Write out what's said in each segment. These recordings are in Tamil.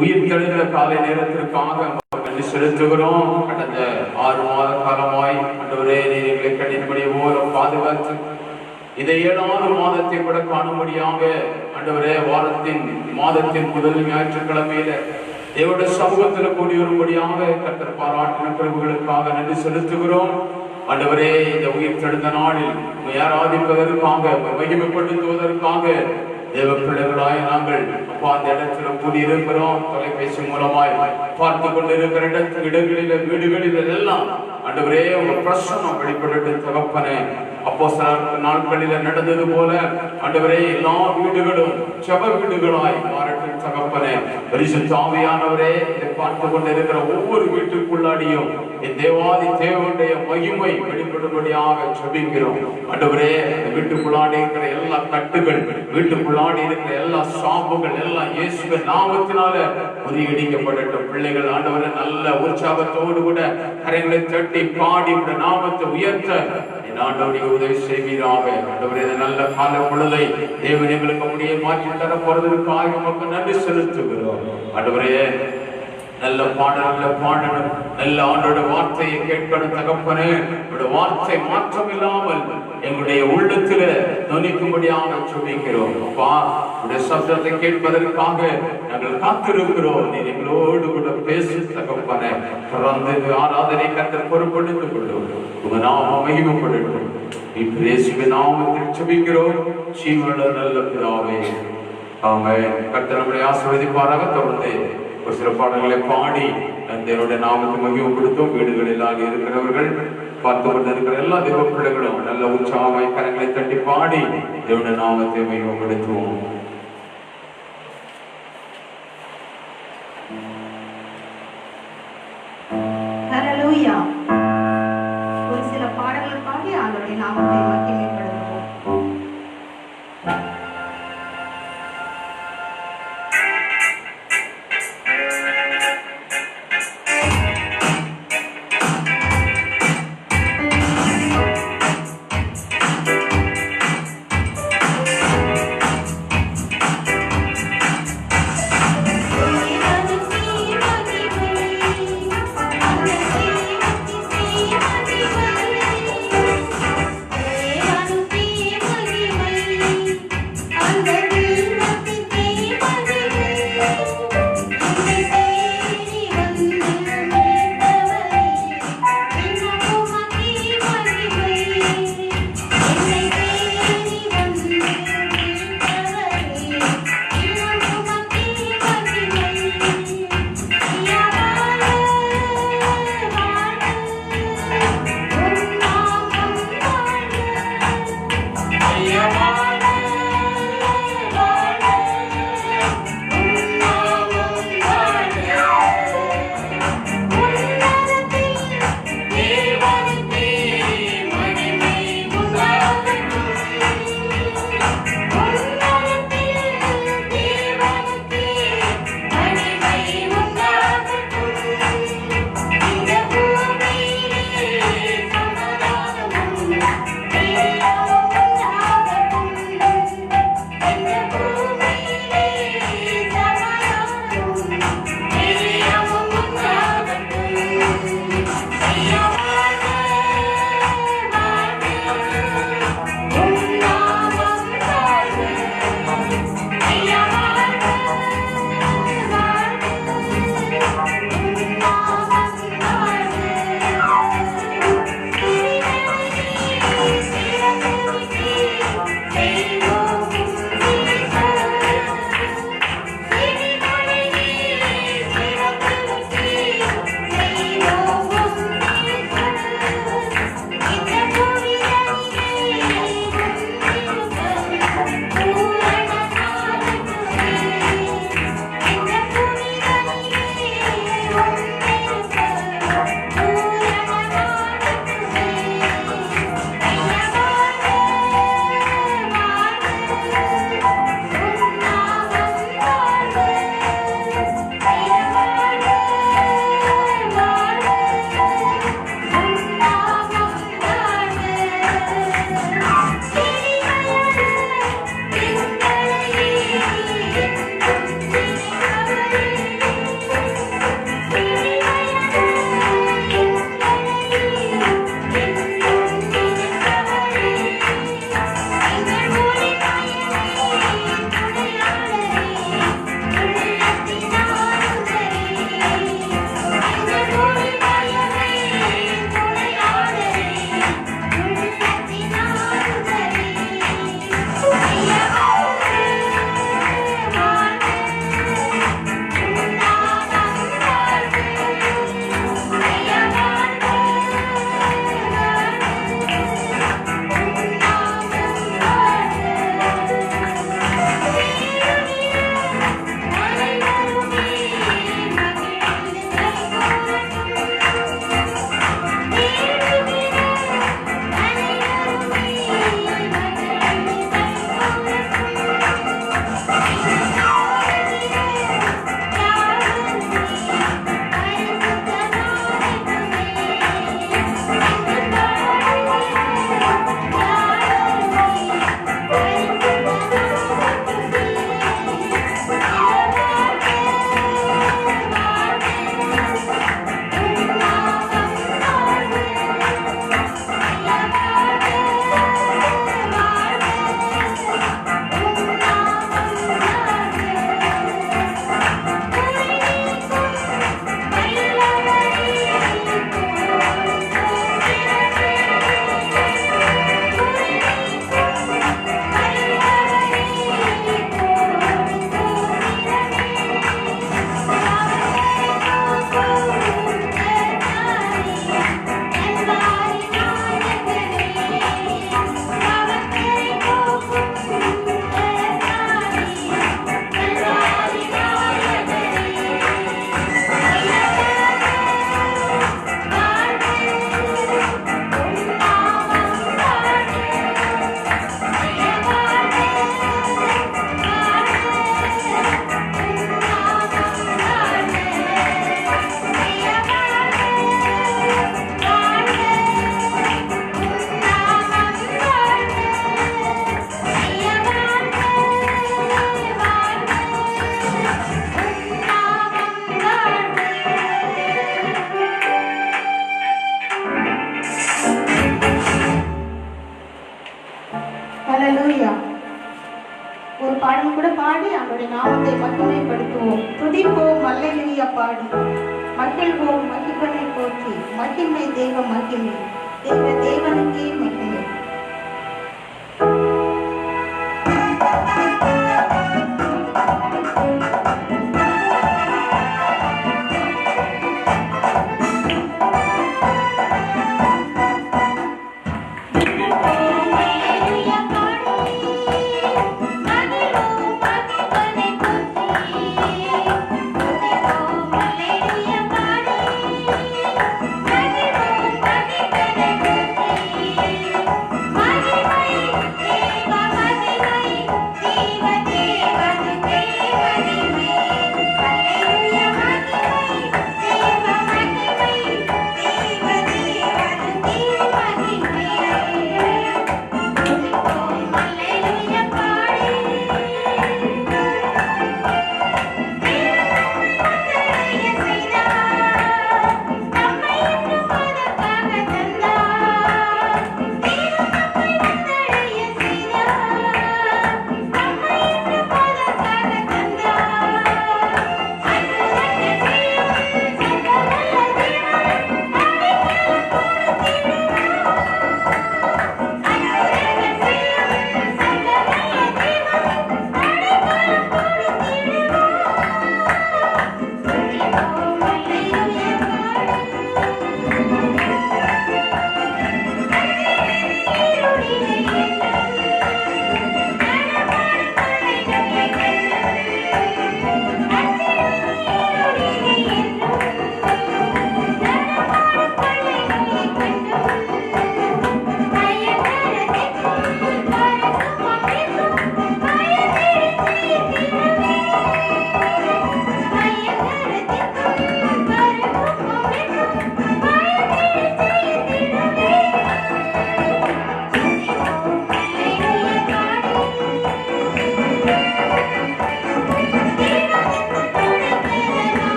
உயிர் தெழுந்த காலை நேரத்திற்காக நன்றி செலுத்துகிறோம். கடந்த 6 மாத காலமாய் ஆண்டவரே நீர் எங்களை கண்ணின்படி போல பாதுகாத்து இதை 7வது மாதத்தை கூட காணும்படியாக ஆண்டவரே மாதத்தின் முதல் ஞாயிற்றுக்கிழமையில தேவனுடைய சமூகத்தில் கூடி வரும்படியாக கர்த்தர் பாராட்டின பிரிவுகளுக்காக நன்றி செலுத்துகிறோம். ஆண்டவரே இந்த உயிர் தெழுந்த நாளில் ஆராதிப்பதற்காக மகிமைப்படுத்துவதற்காக தேவ பிள்ளைகளாய் நாங்கள் அப்பா அந்த இடத்துல கூடியிருக்கிறோம். தொலைபேசி மூலமாய் பார்த்து கொண்டிருக்கிற இடங்களில வீடுகளில் எல்லாம் ஆண்டவரே உங்க பிரசன்னம் வெளிப்பட்டு தகப்பனே அப்போ சில நாட்களில நடந்தது போல ஆண்டவரே எல்லா வீடுகளும் ஜெப வீடுகளாய் மாறட்டும் தகப்பனே. பரிசுத்த ஆவியானவரே இதை பார்த்து கொண்டிருக்கிற ஒவ்வொரு வீட்டுக்குள்ளாடியும் என் தேவாதி தேவனுடைய மகிமை வெளிப்படும்படியாக ஜெபிக்கிறோம். ஆண்டவரே வீட்டுக்குள்ளாடி இருக்கிற எல்லா கட்டுகள், வீட்டுக்குள்ளாடி இருக்கிற எல்லா சாபங்கள் எல்லாம் இயேசுவின் நாமத்தினால முறியடிக்கப்படட்டும். பிள்ளைகள் ஆண்டவரே நல்ல உற்சாகத்தோடு கூட கரங்களை தட்டி பாடி நாமத்தை உயர்த்த ஆண்டவருடைய உதவி செய்வீராக. ஆண்டவரே நல்ல கால பொழுதை தேவன் எங்களுக்கு அப்படியே மாற்றி தர போறதற்காக நமக்கு நன்றி செலுத்துகிறோம். ஆண்டவரே நல்ல பாடணும், நல்ல ஆண்டோட வார்த்தையை கேட்கணும் தகப்பனே. வார்த்தை மாற்றம் இல்லாமல் எங்களுடைய உள்ளத்துல நொனிக்கும்படியாக சொல்லிக்கிறோம். அப்பா உடைய சப்தத்தை கேட்பதற்காக நாங்கள் காத்திருக்கிறோம். நீ எங்களோடு கூட பேசு தகப்பனே. தொடர்ந்து ஆராதனை கர்த்தர் பொறுப்படுத்திக் கொள்ளும். உங்க நாம மகிமைப்படட்டும். இயேசுவின் நாமத்தில் ஜெபிக்கிறோம் ஜீவனுள்ள நல்ல பிதாவே, ஆமென். கர்த்தர் நம்மை ஆசீர்வதிப்பாராக. தொடர்ந்து ஒரு சில பாடல்களை பாடி தேவனுடைய நாமத்தை மகிமைப்படுத்தும். வீடுகளில் இருக்கிறவர்கள் பார்த்து கொண்டிருக்கிற எல்லா தேவ பிள்ளைகளும் நல்ல உற்சாகமாய் கரங்களை தட்டி பாடி தேவனுடைய நாமத்தை மகிமைப்படுத்துவோம். ஹல்லேலூயா. ஒரு சில பாடல்கள் பாடி அவருடைய நாமத்தை மகிமைப்படுத்துவோம். Thank you. துதிப்போம் துதிப்போம் அல்லேலூயா பாடி மகிழ்வோம் மகிழ்வனை போற்றி மகிமை தேவ மகிமை தேவனுக்கே மகிமை.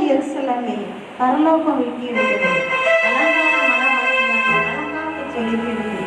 எருசலேமே பரலோகம் விட்டிருக்கிறது, அலங்கார மனவாட்டியாக அலங்காரம் சொல்லிவிடுது.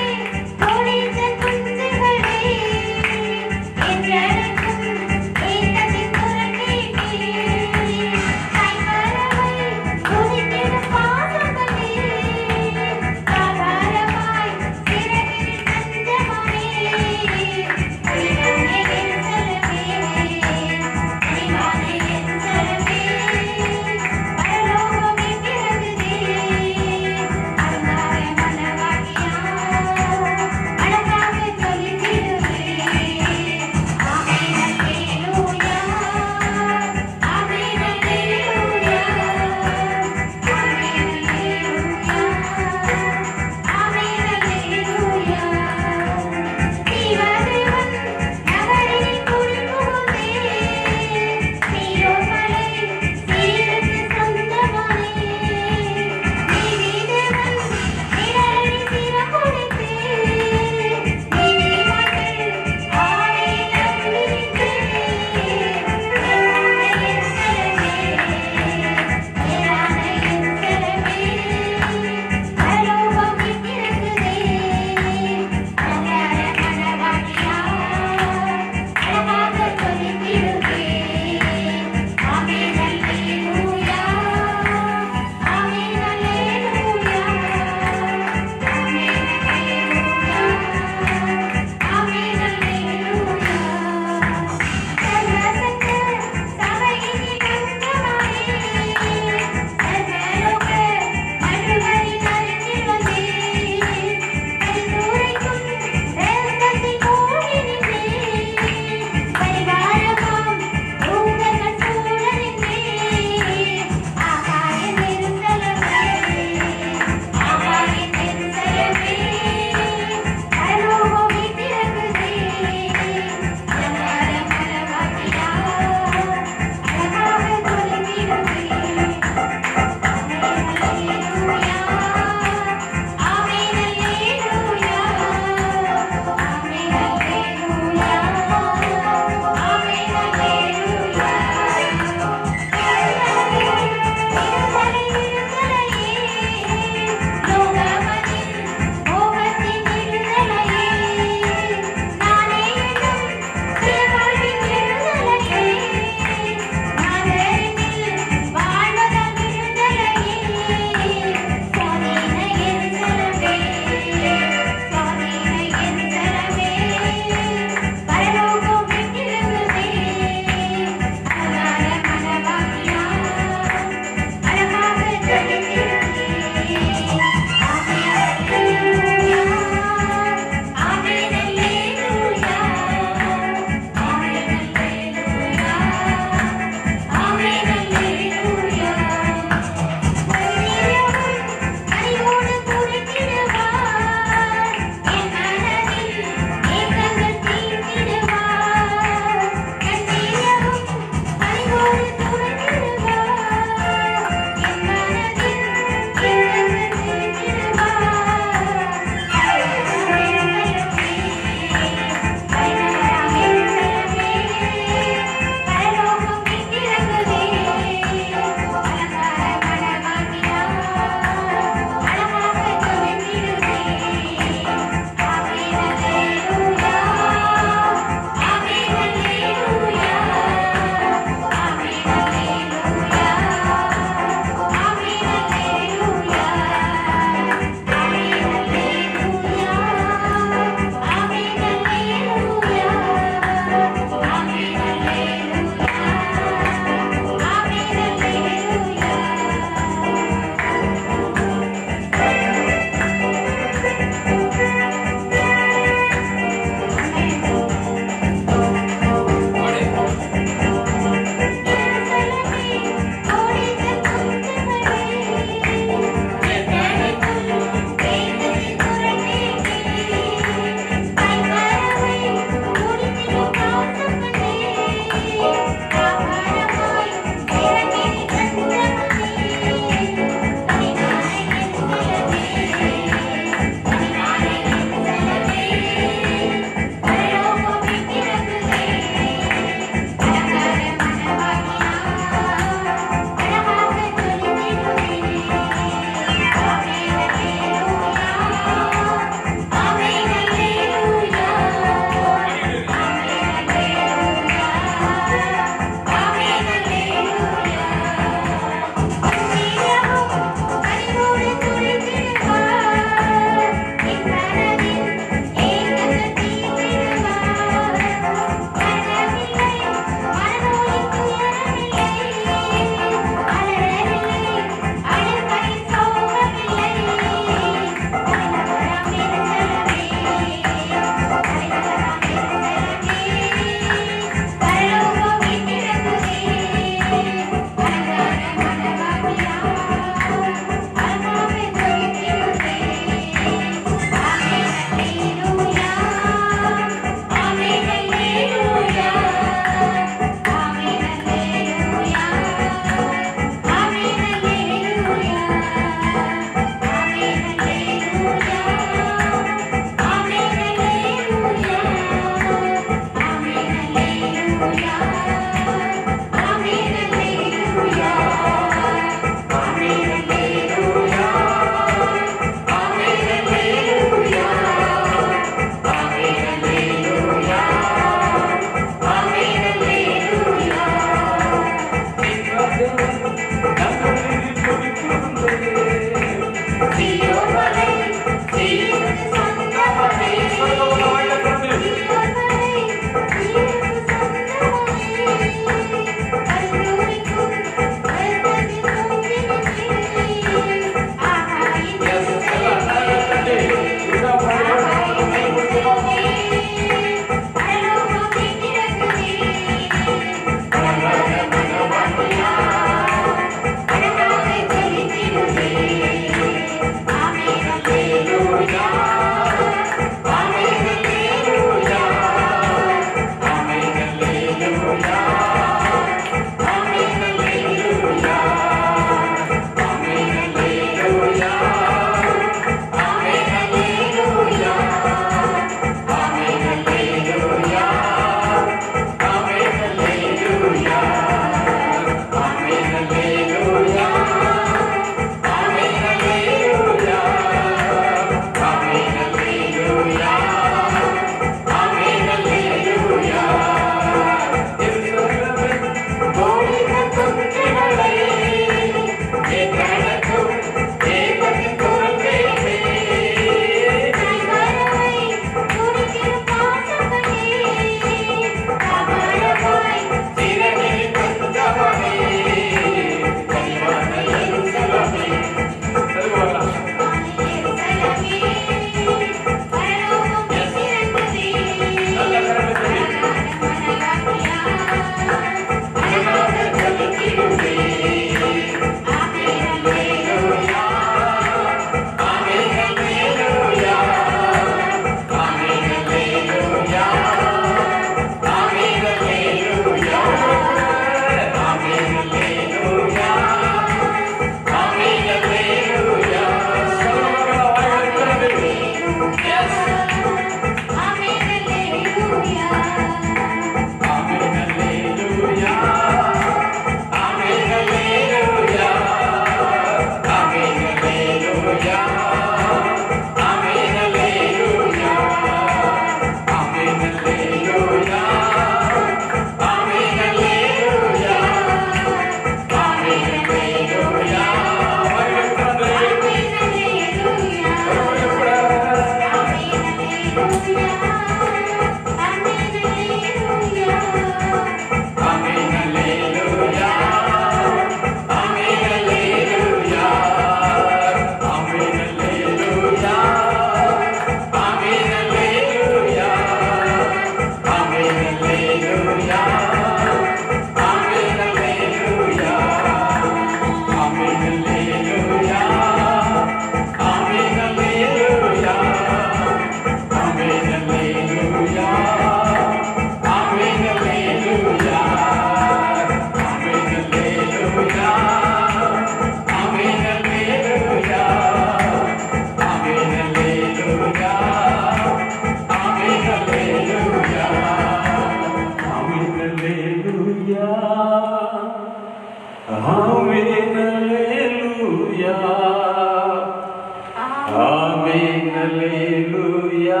ஆமென் அல்லேலூயா,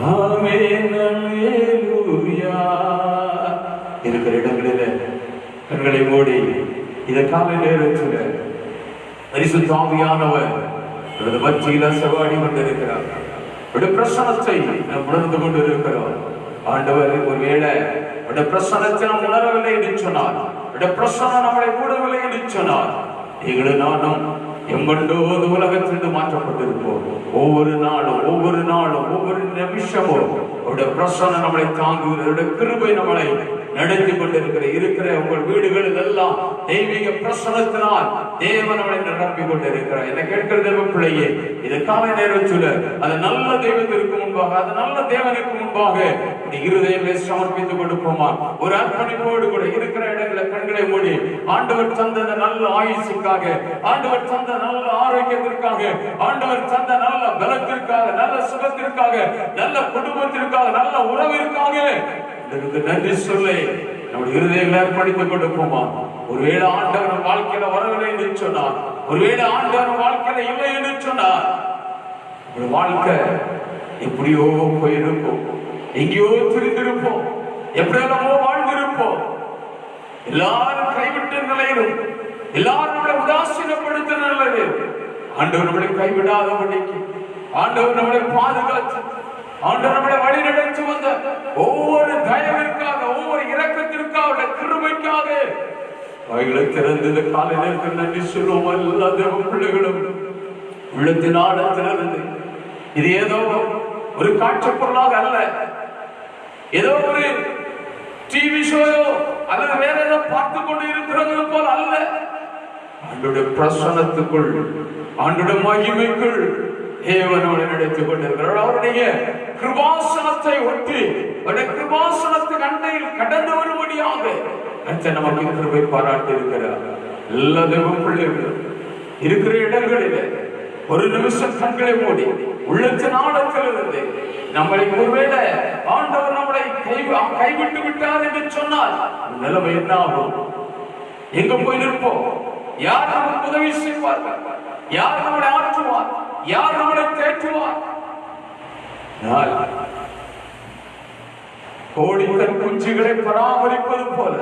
ஆமென் அல்லேலூயா. இருக்கிற இடங்களில கண்களை மூடி இந்த காலை நேரத்தில் பரிசுத்த ஆவியானவர் நமது மத்தியில செவாடி கொண்டிருக்கிறார். பிரசனத்தை நாம் உணர்ந்து கொண்டிருக்கிறோம். ஆண்டவர் ஒருவேளை பிரசனத்தை நாம் உணரவில்லை என்று சொன்னார், பிரசனம் நம்மளை கூடவில்லை என்று சொன்னார், நீங்களும் நானும் எங்கொண்டோ உலகத்திலிருந்து மாற்றப்பட்டிருப்போம். ஒவ்வொரு நாளும் ஒவ்வொரு நிமிஷமும் பிரசனம் நம்மளை தாங்குகிற கிருபை நம்மளை நடத்தி கொண்டிருக்கிற உங்கள் வீடுகளில் எல்லாம் தெய்வீக பிரசனத்தினால் தேவன் நம்மளை நிரப்பி கொண்டிருக்கிறார். என்னை கேட்கிற தேவ பிள்ளையே, இது காலை நேரத்தில் அது நல்ல தெய்வத்திற்கு முன்பாக, அது நல்ல தேவனுக்கு முன்பாக இருதயங்களை சமர்ப்பித்துக் கொடுப்போமா? ஒரு அர்ப்பணிப்போடு கூட இருக்கிற இடங்களை கண்களை மூடி ஆண்டவர் தந்த நல்ல ஆயுசுக்காக, ஆண்டவர் தந்த நல்ல ஆரோக்கியத்திற்காக, ஆண்டவர் தந்த நல்ல பலத்திற்காக, நல்ல சுகத்திற்காக, நல்ல குடும்பத்திற்காக, நல்ல உறவிற்காக நன்றி சொல்லி நம்முடைய இருதயங்களை அர்ப்பணித்துக் கொடுப்போமா? ஒருவேளை ஆண்டவர் வாழ்க்கையில வரவில்லை என்று சொன்னார், ஒருவேளை ஆண்டவர் வாழ்க்கையில இல்லை என்று சொன்னார், ஒரு வாழ்க்கை எப்படியோ போயிருப்போம், எங்கேயோ திரிந்திருப்போம், எப்படியோ வாழ்ந்திருப்போம். எல்லாரும் கைவிட்ட நிலையிலும், எல்லாரும் நம்மளை உதாசீனப்படுத்த நிலையிலும் ஆண்டவர் நம்மளை கைவிடாதபடிக்கு, ஆண்டவர் நம்மளை பாதுகாத்து, ஆண்டவர் நம்மளை வழி நடத்தி வந்த ஒவ்வொரு தயவிற்காக, ஒவ்வொரு இரக்கத்திற்காக, கிருபைக்காக வாய்களை திறந்து இந்த காலை நேரத்தில் நன்றி சொல்லுவோம். எல்லா தேவ பிள்ளைகளும் உள்ளத்தின் ஆழத்திலிருந்து, இது ஏதோ ஒரு காட்சி பொருளாக அல்ல, ஏதோ ஒரு டிவி ஷோயோ அல்லது வேற ஏதோ பார்த்து கொண்டு இருக்கிறது போல் அல்ல, ஆண்டுடைய பிரசனத்துக்குள், ஆண்டுடைய மகிமைக்குள் தேவனோடு நடத்திக் கொண்டிருக்கிறார். அவருடைய கிருபாசனத்தை ஒட்டி, அவருடைய கிருபாசனத்தின் அண்டையில் கடந்து வரும்படியாக நமக்கு கிருபை பாராட்டி இருக்கிறார். எல்லா தேவ பிள்ளைகளும் இருக்கிற இடங்களில் ஒரு நிமிஷம் கண்களை மூடி உள்ளத்தின் ஆழத்தில் இருந்து நம்மளை ஒருவேளை ஆண்டவர் நம்மளை கைவிட்டு விட்டார் என்று சொன்னால் நிலைமை என்ன ஆகும்? எங்க போய் நிற்போம்? யார் நமக்கு உதவி செய்வார்கள்? யார் நம்மளை ஆற்றுவார்? யார் நம்மளை தேற்றுவார்? கோடித்தன் குஞ்சுகளை பராமரிப்பது போல,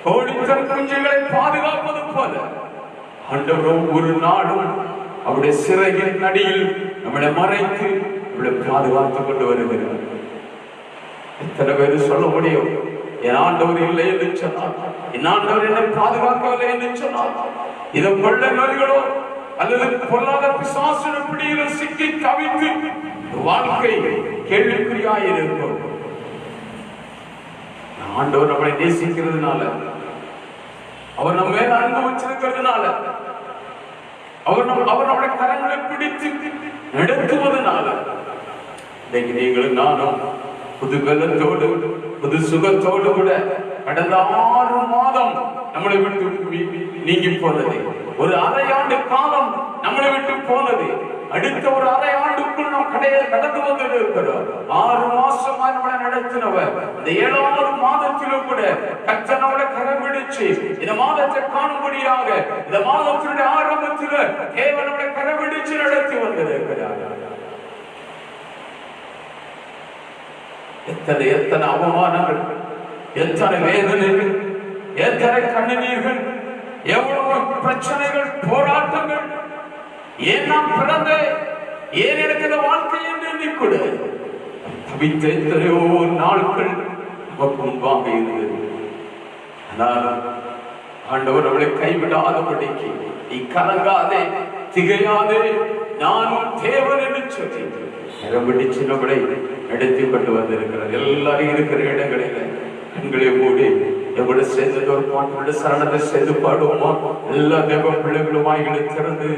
கோடித்தன் குஞ்சுகளை பாதுகாப்பது போல ஆண்டவர் ஒவ்வொரு நாளும் அவருடைய சிறையின் அடியில் நம்மளை மறைத்து நம்மளை பாதுகாத்துக் கொண்டு வருகிறார். எத்தனை பேர் சொல்ல முடியும், என் ஆண்டவர் இல்லை என்று சொன்னார், என் ஆண்டவர் என்னை பாதுகாக்கவில்லை என்று சொன்னார், இதை கொள்ள நோய்களோ அல்லது பொல்லாத பிசாசின் பிடியில் சிக்கி தவித்து வாழ்க்கை கேள்விக்குறியாயிருக்கும். ஆண்டவர் நம்மளை நேசிக்கிறதுனால, அவர் நம்ம மேல அன்பு வச்சிருக்கிறதுனால, அவர் நம்முடைய கரங்களை பிடித்து நடத்துவதனால இன்னைக்கு நீங்களும் நானும் புது பலத்தோடு, புது சுகத்தோடு கூட கடந்த 6 மாதம் நம்மளை விட்டு நீங்கி போனது, ஒரு அரை ஆண்டு காலம் நம்மளை விட்டு போனது, அடுத்த ஒரு அரை ஆண்டுக்குள் நாம் கடந்து வந்து இருக்கிறோம். 6 மாசமா நம்மளை நடத்தினவர் இந்த 7வது மாதத்திலும் கூட கர்த்தர் நம்மளை கரம்பிடிச்சு இந்த மாதத்தை காணும்படியாக, இந்த மாதத்தினுடைய ஆரம்பத்தில் தேவன் நம்மளை கரம்பிடிச்சு நடத்தி வந்திருக்கிறார். எத்தனை அவமானங்கள், எத்தனை வேதனைகள், எத்தனை கண்ணீர்கள், எவ்வளவு பிரச்சனைகள், போராட்டங்கள். ஏன் நான் பிறந்தேன், ஏன் எனக்கு இந்த வாழ்க்கை என்று எண்ணிக்கூட தவித்த எத்தனையோ நாட்கள் நமக்கு முன்பாக இருந்தது. ஆனால் ஆண்டவர் அவளை கைவிடாதபடிக்கு நீ கலங்காதே, திகையாதே, நானும் தேவன் என்று சொல்லி நிரம்பிடிச்சு நம்மளை நடத்தி கொண்டு வந்திருக்கிறார். எல்லாரும் இருக்கிற இடங்களில கண்களை மூடி எவ்வளவு சேர்ந்தது ஒரு பாட்டு சரணத்தை சேர்ந்து பாடுவோமா? எல்லா தேவ பிள்ளைகளும் வாய்களை திறந்து,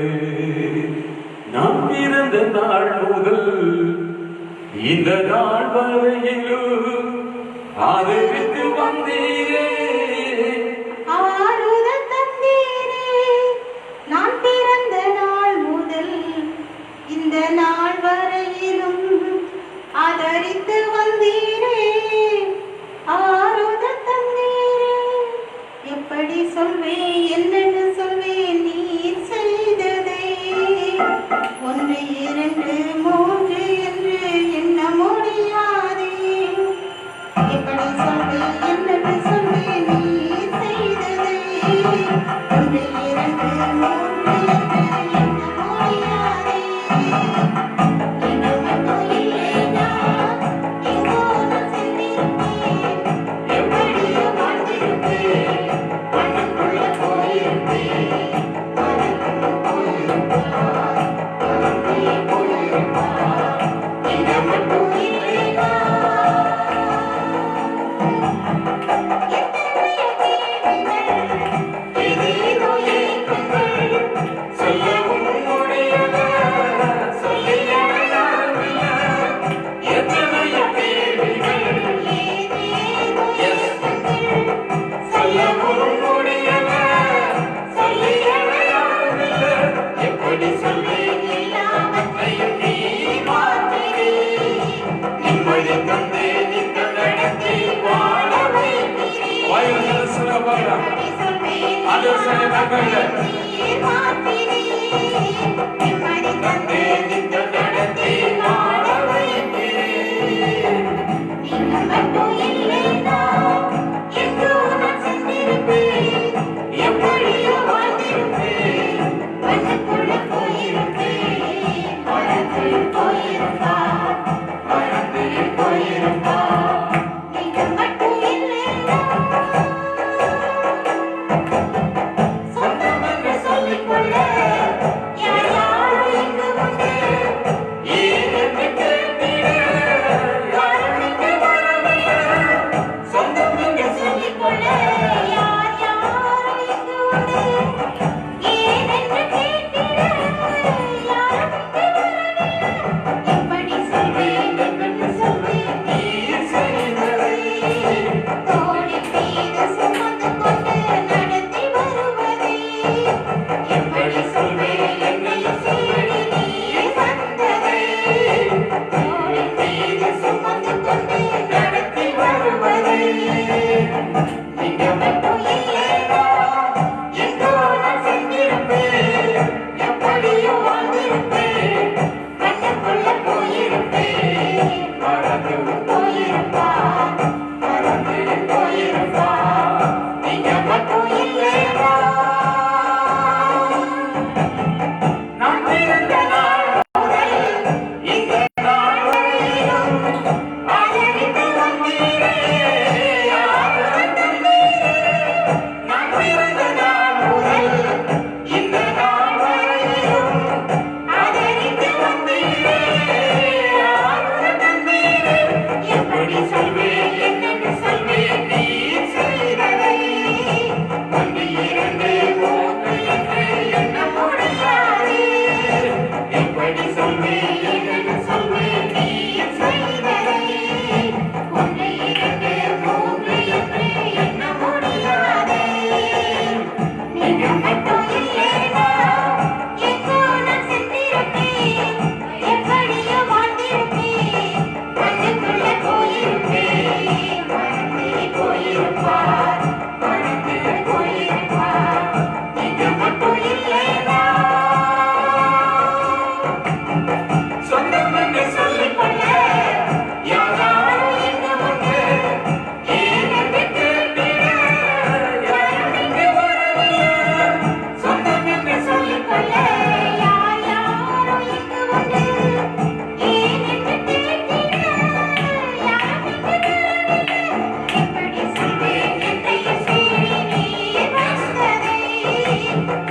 நான் பிறந்த நாள் முதல் இந்த நாள் வரையிலும் ஆதரித்து வந்தீரே, ஆறுதல் தந்தீரே. நான் பிறந்த நாள் முதல் இந்த நாள் வரையிலும் ஆதரித்து வந்தீரே, ஆறுதல் தந்தீரே. எப்படி சொல்வேன், என்னன்னு சொல்வேன் நீர் செய்ததே. நீர் மாற்றினீர். நிம்மதி தந்து நித்தம் நடத்தி வாழ வைத்தீர். நீங்க மட்டும் இல்லைனா எங்கோ நான் சென்றிருப்பேன். எப்படியோ வாழ்ந்திருப்பேன். மண்ணுக்குள்ள போயிருப்பேன். மறந்து போயிருப்பா, மறந்து போயிருப்பா. நீங்க மட்டும் இல்லைனா சொந்தம் என்று சொல்லிக்கொள்ள யார் யாரும் இங்கு உண்டு. ஏன் என்று கேட்டிட யாரும் இங்கு வரவில்லை. சொந்தம் என்று சொல்லிக்கொள்ள யார் யாரும் இங்கு உண்டு. ஏன் என்று கேட்டிட யாரும் இங்கு வரவில்லை. எப்படி சொல்வேன் என்று சொல்வேன் நீர் செய்ததை. தோளின் மீது சுமந்து கொண்டு நடத்தி வருவதை. எப்படி சொல்வேன் என்னையும் தேடி நீர் வந்ததை. தோளின் மீது சுமந்து கொண்டு நடத்தி வருவதை. நீங்க மட்டும் இல்லைனா எங்கோ நான் சென்றிருப்பேன். எப்படியோ வாழ்ந்திருப்பேன். மண்ணுக்குள்ள போயிருப்பேன். மறந்து போயிருப்பா, மறந்து போயிருப்பா. நீங்க மட்டும் இல்லைனா நான் பிறந்த நாள் முதல் இந்த நாள் வரையிலும் ஆதரித்து வந்தீரே. ஆதரவு தந்தீரே. நான் பிறந்த நாள் முதல் இந்த நாள் வரையிலும் ஆதரித்து வந்தீரே. ஆதரவு தந்தீரே. எப்படி சொல்வேன் என்னென்று சொல்வேன் நீர் செய்ததை. ஒன்று இரண்டு மூன்று என்று எண்ண முடியாது. எப்படி சொல்வேன் என்னென்று சொல்வேன் நீர் செய்ததை. ஒன்று இரண்டு மூன்று என்று எண்ண முடியாது. நீங்க மட்டும் இல்லைனா எங்கோ நான் சென்றிருப்பேன். எப்படியோ வாழ்ந்திருப்பேன். மண்ணுக்குள்ள போயிருப்பேன். மறந்து போயிருப்பார், மறந்து போயிருப்பார். நீங்க மட்டும் இல்லைனா சொந்தம் என்று சொல்லிக்கொள்ள யாராரும் இங்கு உண்டு. ஏன் என்று கேட்டிட யாரும் இங்கு வரவில்லை. சொந்தம் என்று சொல்லிக்கொள்ள யார் யாரும் இங்கு உண்டு. ஏன் என்று கேட்டிட யாரும் இங்கு வரவில்லை. எப்படி சொல்வேன் என்னையும் தேடி நீர் வந்ததை.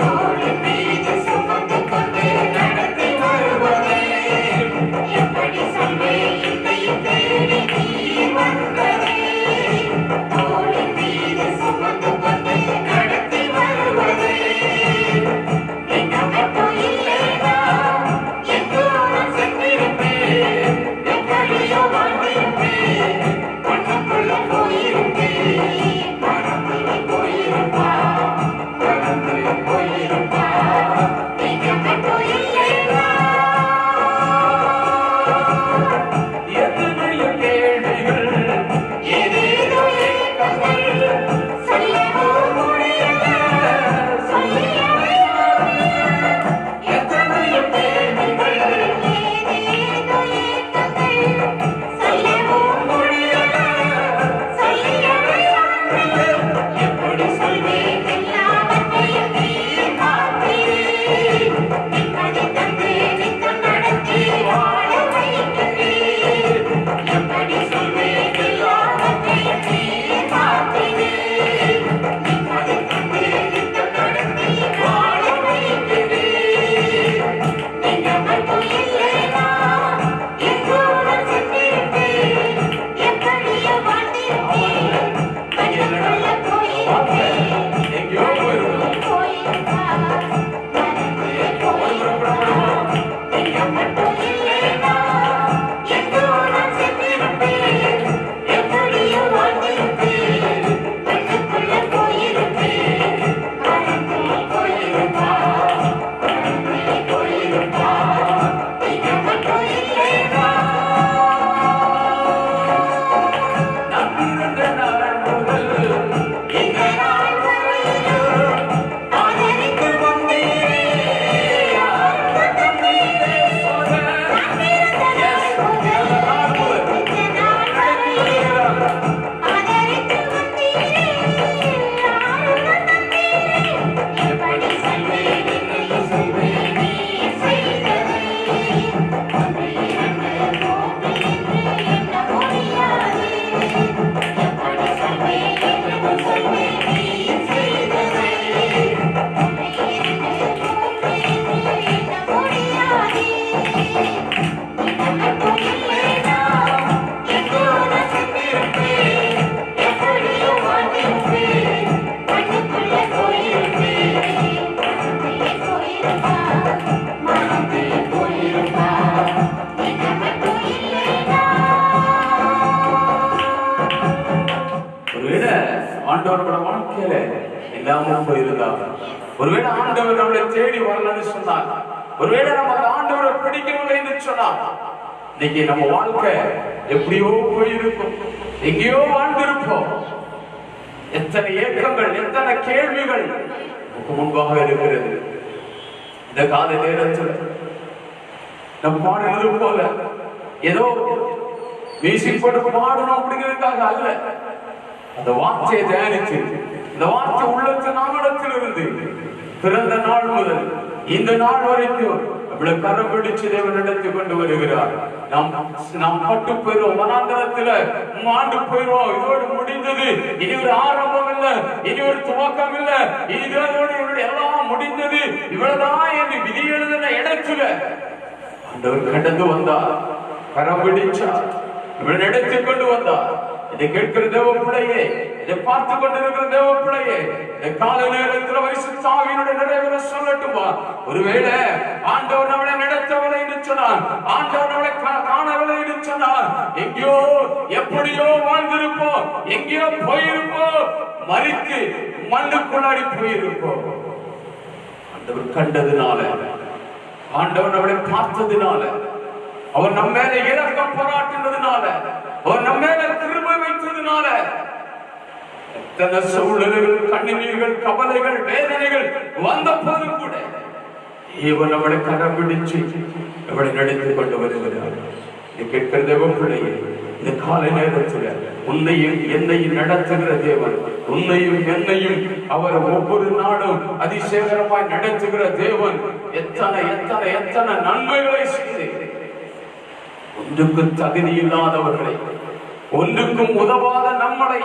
தோளின் மீது சுமந்து கொண்டு நடத்தி வருவதை. எப்படி சொல்வேன் என்னையும் தேடி நீர் வந்ததை. தோளின் மீது சுமந்து கொண்டு நடத்தி வருவதை. நீங்க மட்டும் இல்லைனா எங்கோ நான் சென்றிருப்பேன். எப்படியோ வாழ்ந்திருப்பேன். மண்ணுக்குள்ள போயிருப்பேன். மறந்து போயிருப்பா, மறந்து போயிருப்பா. நீங்க மட்டும் இல்லைனா எத்தனையோ கேள்விகள், ஏதேதோ ஏக்கங்கள். சொல்லவும் முடியல, சொல்லியவே வரல. எத்தனையோ கேள்விகள், ஏதேதோ ஏக்கங்கள். சொல்லவும் முடியல, சொல்லியவே ஆண்டவரோட வாழ்க்கையில இல்லாம போயிருந்தாங்க. ஒருவேளை ஆண்டவர் நம்மளை தேடி வரலன்னு சொன்னார், ஒருவேளை நம்ம அந்த ஆண்டவரை பிடிக்கவில்லைன்னு சொன்னார், இன்னைக்கு நம்ம வாழ்க்கை எப்படியோ போயிருக்கும், எங்கேயோ வாழ்ந்திருப்போம். எத்தனை ஏக்கங்கள், எத்தனை கேள்விகள் முன்பாக இருக்கிறது. இந்த கால நேரத்தில் நம் பாடுவது போல ஏதோ மியூசிக் போட்டு பாடணும் அப்படிங்கிறதுக்காக அல்ல, அந்த வார்த்தையை தியானித்து இந்த வார்த்தை உள்ளத்து நாமடத்தில் இருந்து பிறந்த நாள் முதல் இந்த நாள் வரைக்கும் இவ்வளவு கரம் பிடிச்சு தேவன் நடத்தி கொண்டு வருகிறார். நாம் பட்டு போயிரும், வனாந்தரத்துல ஆண்டு போயிரும், இதோடு முடிந்தது, இனி ஒரு ஆரம்பம் இல்ல, இனி ஒரு துவக்கம் இல்ல, இதோடு எல்லாம் முடிந்தது, இவ்வளவுதான் என்று விதி எழுதின இடத்துல ஆண்டவர் கடந்து வந்தார், கரம் பிடிச்சார், இவள் நடத்தி கொண்டு வந்தார். இதை கேட்கிற தேவ பிள்ளையே, இதை பார்த்து கொண்டிருக்கிற தேவ பிள்ளையே, இந்த கால நேரத்தில் பரிசுத்த ஆவியினுடைய நிறைவேற சொல்லட்டுமா? ஒருவேளை ஆண்டவர் நம்மளை நடத்தவில்லை என்று சொன்னார், ஆண்டவர் நம்மளை காணவில்லை என்று சொன்னார், எங்கேயோ எப்படியோ வாழ்ந்திருப்போம், எங்கேயோ போயிருப்போம், மறித்து மண்ணுக்குள்ளாடி போயிருப்போம். ஆண்டவர் கண்டதுனால, ஆண்டவர் நம்மளை பார்த்ததுனால, அவர் நம்ம மேல இரக்கம் பாராட்டினதுனால, அவர் நம்ம மேல கிருபை வைத்ததுனால, எத்தனை சூழல்கள், கண்ணீர்கள், கவலைகள், வேதனைகள் வந்த போது கூட இவர் நம்மளை கரம் பிடிச்சு நம்மளை நடத்தி கொண்டு வருகிறார். கேட்கிற தேவ பிள்ளையே, இந்த காலை நேரத்தில் உன்னையும் என்னையும் நடத்துகிற தேவன், உன்னையும் என்னையும் அவர் ஒவ்வொரு நாளும் அதிசயகரமாய் நடத்துகிற தேவன் எத்தனை எத்தனை எத்தனை நன்மைகளை செய்து ஒன்றுக்கும் தகுதி இல்லாதவர்களை, ஒன்றுக்கும் உதவாத நம்மளை,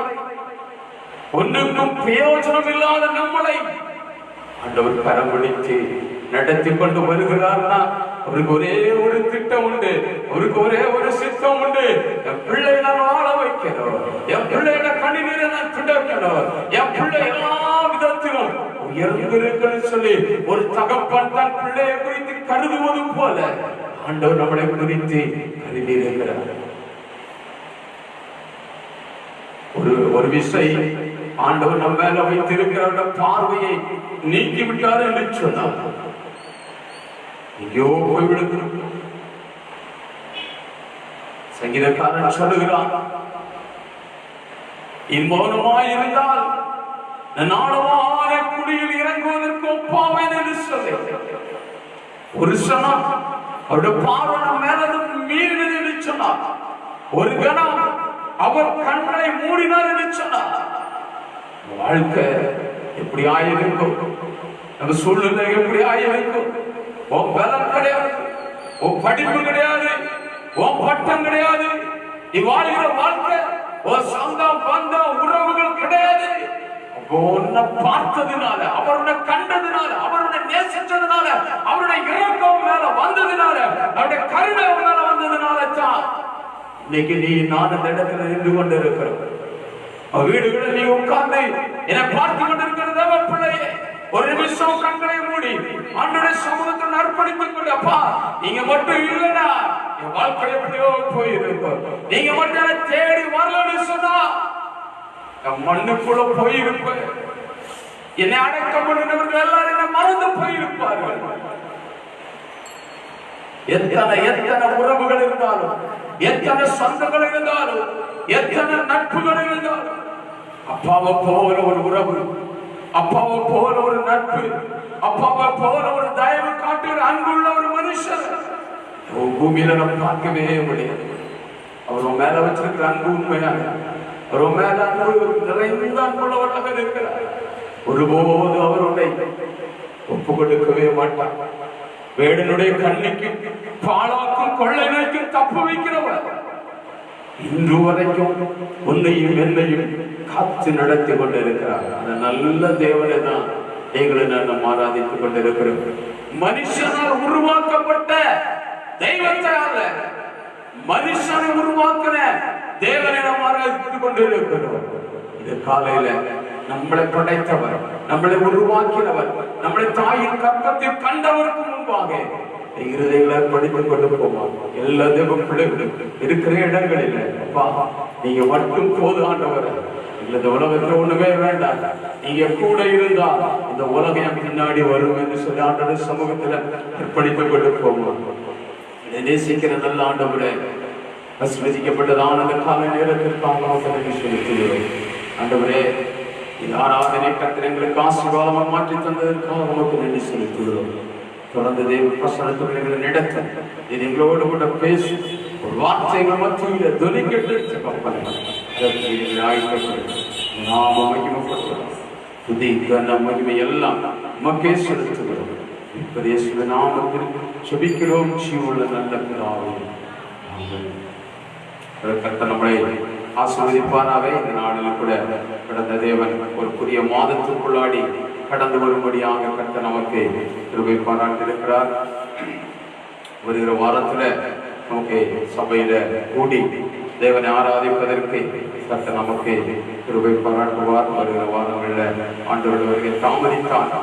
ஒன்றுக்கும் பிரயோஜனம் இல்லாத நம்மளை ஆண்டவர் கரம் பிடித்து நடத்தி கொண்டு வருகிறார்னா அவருக்கு ஒரே ஒரு திட்டம் உண்டு, அவருக்கு ஒரே ஒரு சித்தம் உண்டு. என் பிள்ளை நான் வாழ வைக்கணும், என் பிள்ளையோட கண்ணீரை நான் துடைக்கணும், என் பிள்ளை எல்லா விதத்திலும் உயர்ந்திருக்கணும்னு சொல்லி ஒரு தகப்பன் தன் பிள்ளையை குறித்து கருதுவது போல ஆண்டவர் நம்மளை குறித்து கருதியிருக்கிறார். ஒரு விசை ஆண்டவர் நம்ம மேல வைத்திருக்கிற பார்வையை நீக்கி விட்டார் என்று சொன்னார், எங்கேயோ போய்விடுது. சங்கீதக்காரன் சொல்லுகிறான், இம்மௌனமாய் இருந்தால் நாளமான குடியில் இறங்குவதற்கு ஒப்பாவேன் என்று சொல்லி ஒரு சனம் அவருடைய பார்வை மேல மீறினது என்று சொன்னார். ஒரு கணம் அவர் கண்களை மூடினார் என்று சொன்னார். வாழ்க்கை எப்படி ஆயிருக்கும், நம்ம சூழ்நிலை எப்படி ஆயிருக்கும், உன் பலம் கிடையாது, உன் படிப்பு கிடையாது, உன் பட்டம் கிடையாது, நீ வாழ்கிற வாழ்க்கை உன் சொந்தம் பந்த உறவுகள் கிடையாது. உன்னை பார்த்ததுனால, அவருடைய கண்டதுனால, அவருடைய நேசிச்சதுனால, அவருடைய இறக்கம் மேல வந்ததுனால, அவருடைய கருணை மேல வந்ததுனால தான் இன்னைக்கு நீ நான் அந்த இடத்துல நின்று கொண்டு இருக்கிறோம். வீடுகளில் நீ உட்கார்ந்து என்னை பார்த்து கொண்டிருக்கிற தேவ பிள்ளையே, ஒரு நிமிஷம் கண்களை மூடி ஆண்டவருடைய சமூகத்தில் அர்ப்பணித்துக் கொண்டு, அப்பா நீங்க மட்டும் இல்லைன்னா என் வாழ்க்கை எப்படியோ போயிருக்கும், நீங்க மட்டும் தேடி வரலன்னு சொன்னா மண்ணுக்குள்ள போயிருப்பேன், என்னை அடக்கம் பண்ணினவர்கள் எல்லாரும் என்ன மறந்து போயிருப்பார்கள். எத்தனை எத்தனை உறவுகள் இருந்தாலும், எத்தனை சொந்தங்கள் இருந்தாலும், எத்தனை நட்புகள் இருந்தாலும், அப்பாவை போல ஒரு உறவு, அப்பாவை போல ஒரு நட்பு, அப்பாவை போல ஒரு தயவு காட்டுகிற அன்புள்ள ஒரு மனுஷன் பூமியில நம்ம பார்க்கவே முடியாது. அவர் மேல வச்சிருக்கிற அன்பு உண்மையான, அவர் மேல அன்பு நிறைந்த அன்புள்ளவராக இருக்கிறார். ஒருபோது அவருடைய ஒப்பு கொடுக்கவே மாட்டார். வேடனுடைய கண்ணிக்கும் பாலாக்கும் கொள்ளை நோய்க்கும் தப்பு வைக்கிறவர் இன்று வரைக்கும் உன்னையும் என்னையும் காத்து நடத்தி கொண்டிருக்கிறார். அந்த நல்ல தேவனை தான் எங்களை நாம் ஆராதித்துக் கொண்டிருக்கிறோம். மனுஷனால் உருவாக்கப்பட்ட தெய்வத்தை அல்ல, மனுஷனை உருவாக்கின தேவனிடமாக இருந்து கொண்டிருக்கிறோம். இது காலையில நம்மளை படைத்தவர், நம்மளை உருவாக்கினவர், நம்மளை தாயின் கற்பத்தில் கண்டவருக்கு முன்பாக இருதயங்களை படித்துக் கொண்டு போவாங்க. எல்லா தேவ பிள்ளைகளும் இருக்கிற இடங்களில் அப்பா நீங்க மட்டும் போது ஆண்டவர், இந்த உலகத்துல ஒண்ணுமே வேண்டாம், நீங்க கூட இருந்தா இந்த உலகம் பின்னாடி வரும் என்று சொல்லி ஆண்டவர் சமூகத்துல படித்துக் கொண்டு போவாங்க. நேசிக்கிற நல்ல ஆண்டவரை ஆசீர்வதிக்கப்பட்டதான அந்த கால நேரத்திற்காக செலுத்துகிறோம். ஆண்டவரே, இந்த ஆராதனை கர்த்தர் எங்களுக்கு ஆசீர்வாதமாக மாற்றி தந்ததற்காக நமக்கு நன்றி செலுத்துகிறோம். தொடர்ந்து தேவ பிரசன்னத்துகளை நடத்த இது எங்களோடு கூட பேசி ஒரு வார்த்தைகள் மத்தியில் தொலிக்கட்டு நாம மகிமைப்படுத்துகிறோம். புதி கன மகிமை எல்லாம் நமக்கே செலுத்துகிறோம். இப்ப நாமத்தில் செபிக்கிறோம். ஜீவனுள்ள நல்ல பிதாவே, கர்த்தர் நம்மளை ஆசீர்வதிப்பாராக. இந்த நாளில் கூட கடந்த தேவன் ஒரு புதிய மாதத்திற்குள்ளாடி கடந்து வரும்படியாக கர்த்தர் நமக்கு கிருபை பாராட்டியிருக்கிறார். வருகிற வாரத்துல நமக்கு சபையில கூடி தேவனை ஆராதிப்பதற்கு கர்த்தர் நமக்கு கிருபை பாராட்டுவார். வருகிற வாரங்களில் ஆண்டவருடைய வருகை தாமதித்தால்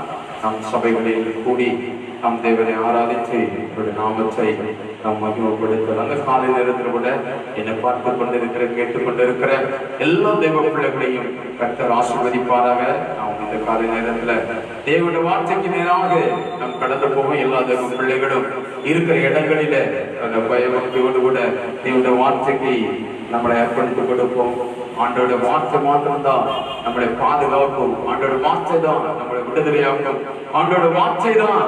நம் சபைகளில் கூடி நம் தேவனை ஆராதித்து அவருடைய நாமத்தை நாம் மகிமைப்படுத்த அந்த காலை நேரத்தில் கூட என்னை பார்த்து கொண்டிருக்கிற கேட்டுக்கொண்டிருக்கிற எல்லா தேவ பிள்ளைகளையும் கர்த்தர் ஆசீர்வதிப்பாராக. நாம் இந்த காலை நேரத்துல தேவனுடைய வார்த்தைக்கு நேராக நாம் கடந்து போவோம். எல்லா தேவ பிள்ளைகளும் இருக்கிற இடங்களில அந்த பயபக்தியோடு கூட தேவனுடைய வார்த்தைக்கு நம்மளை அர்ப்பணித்துக் கொடுப்போம். ஆண்டோட வார்த்தை மாத்திரம்தான் நம்மளை பாதுகாக்கும். ஆண்டோட வார்த்தை தான் நம்மளை விடுதலையாக்கும். ஆண்டோட வார்த்தை தான்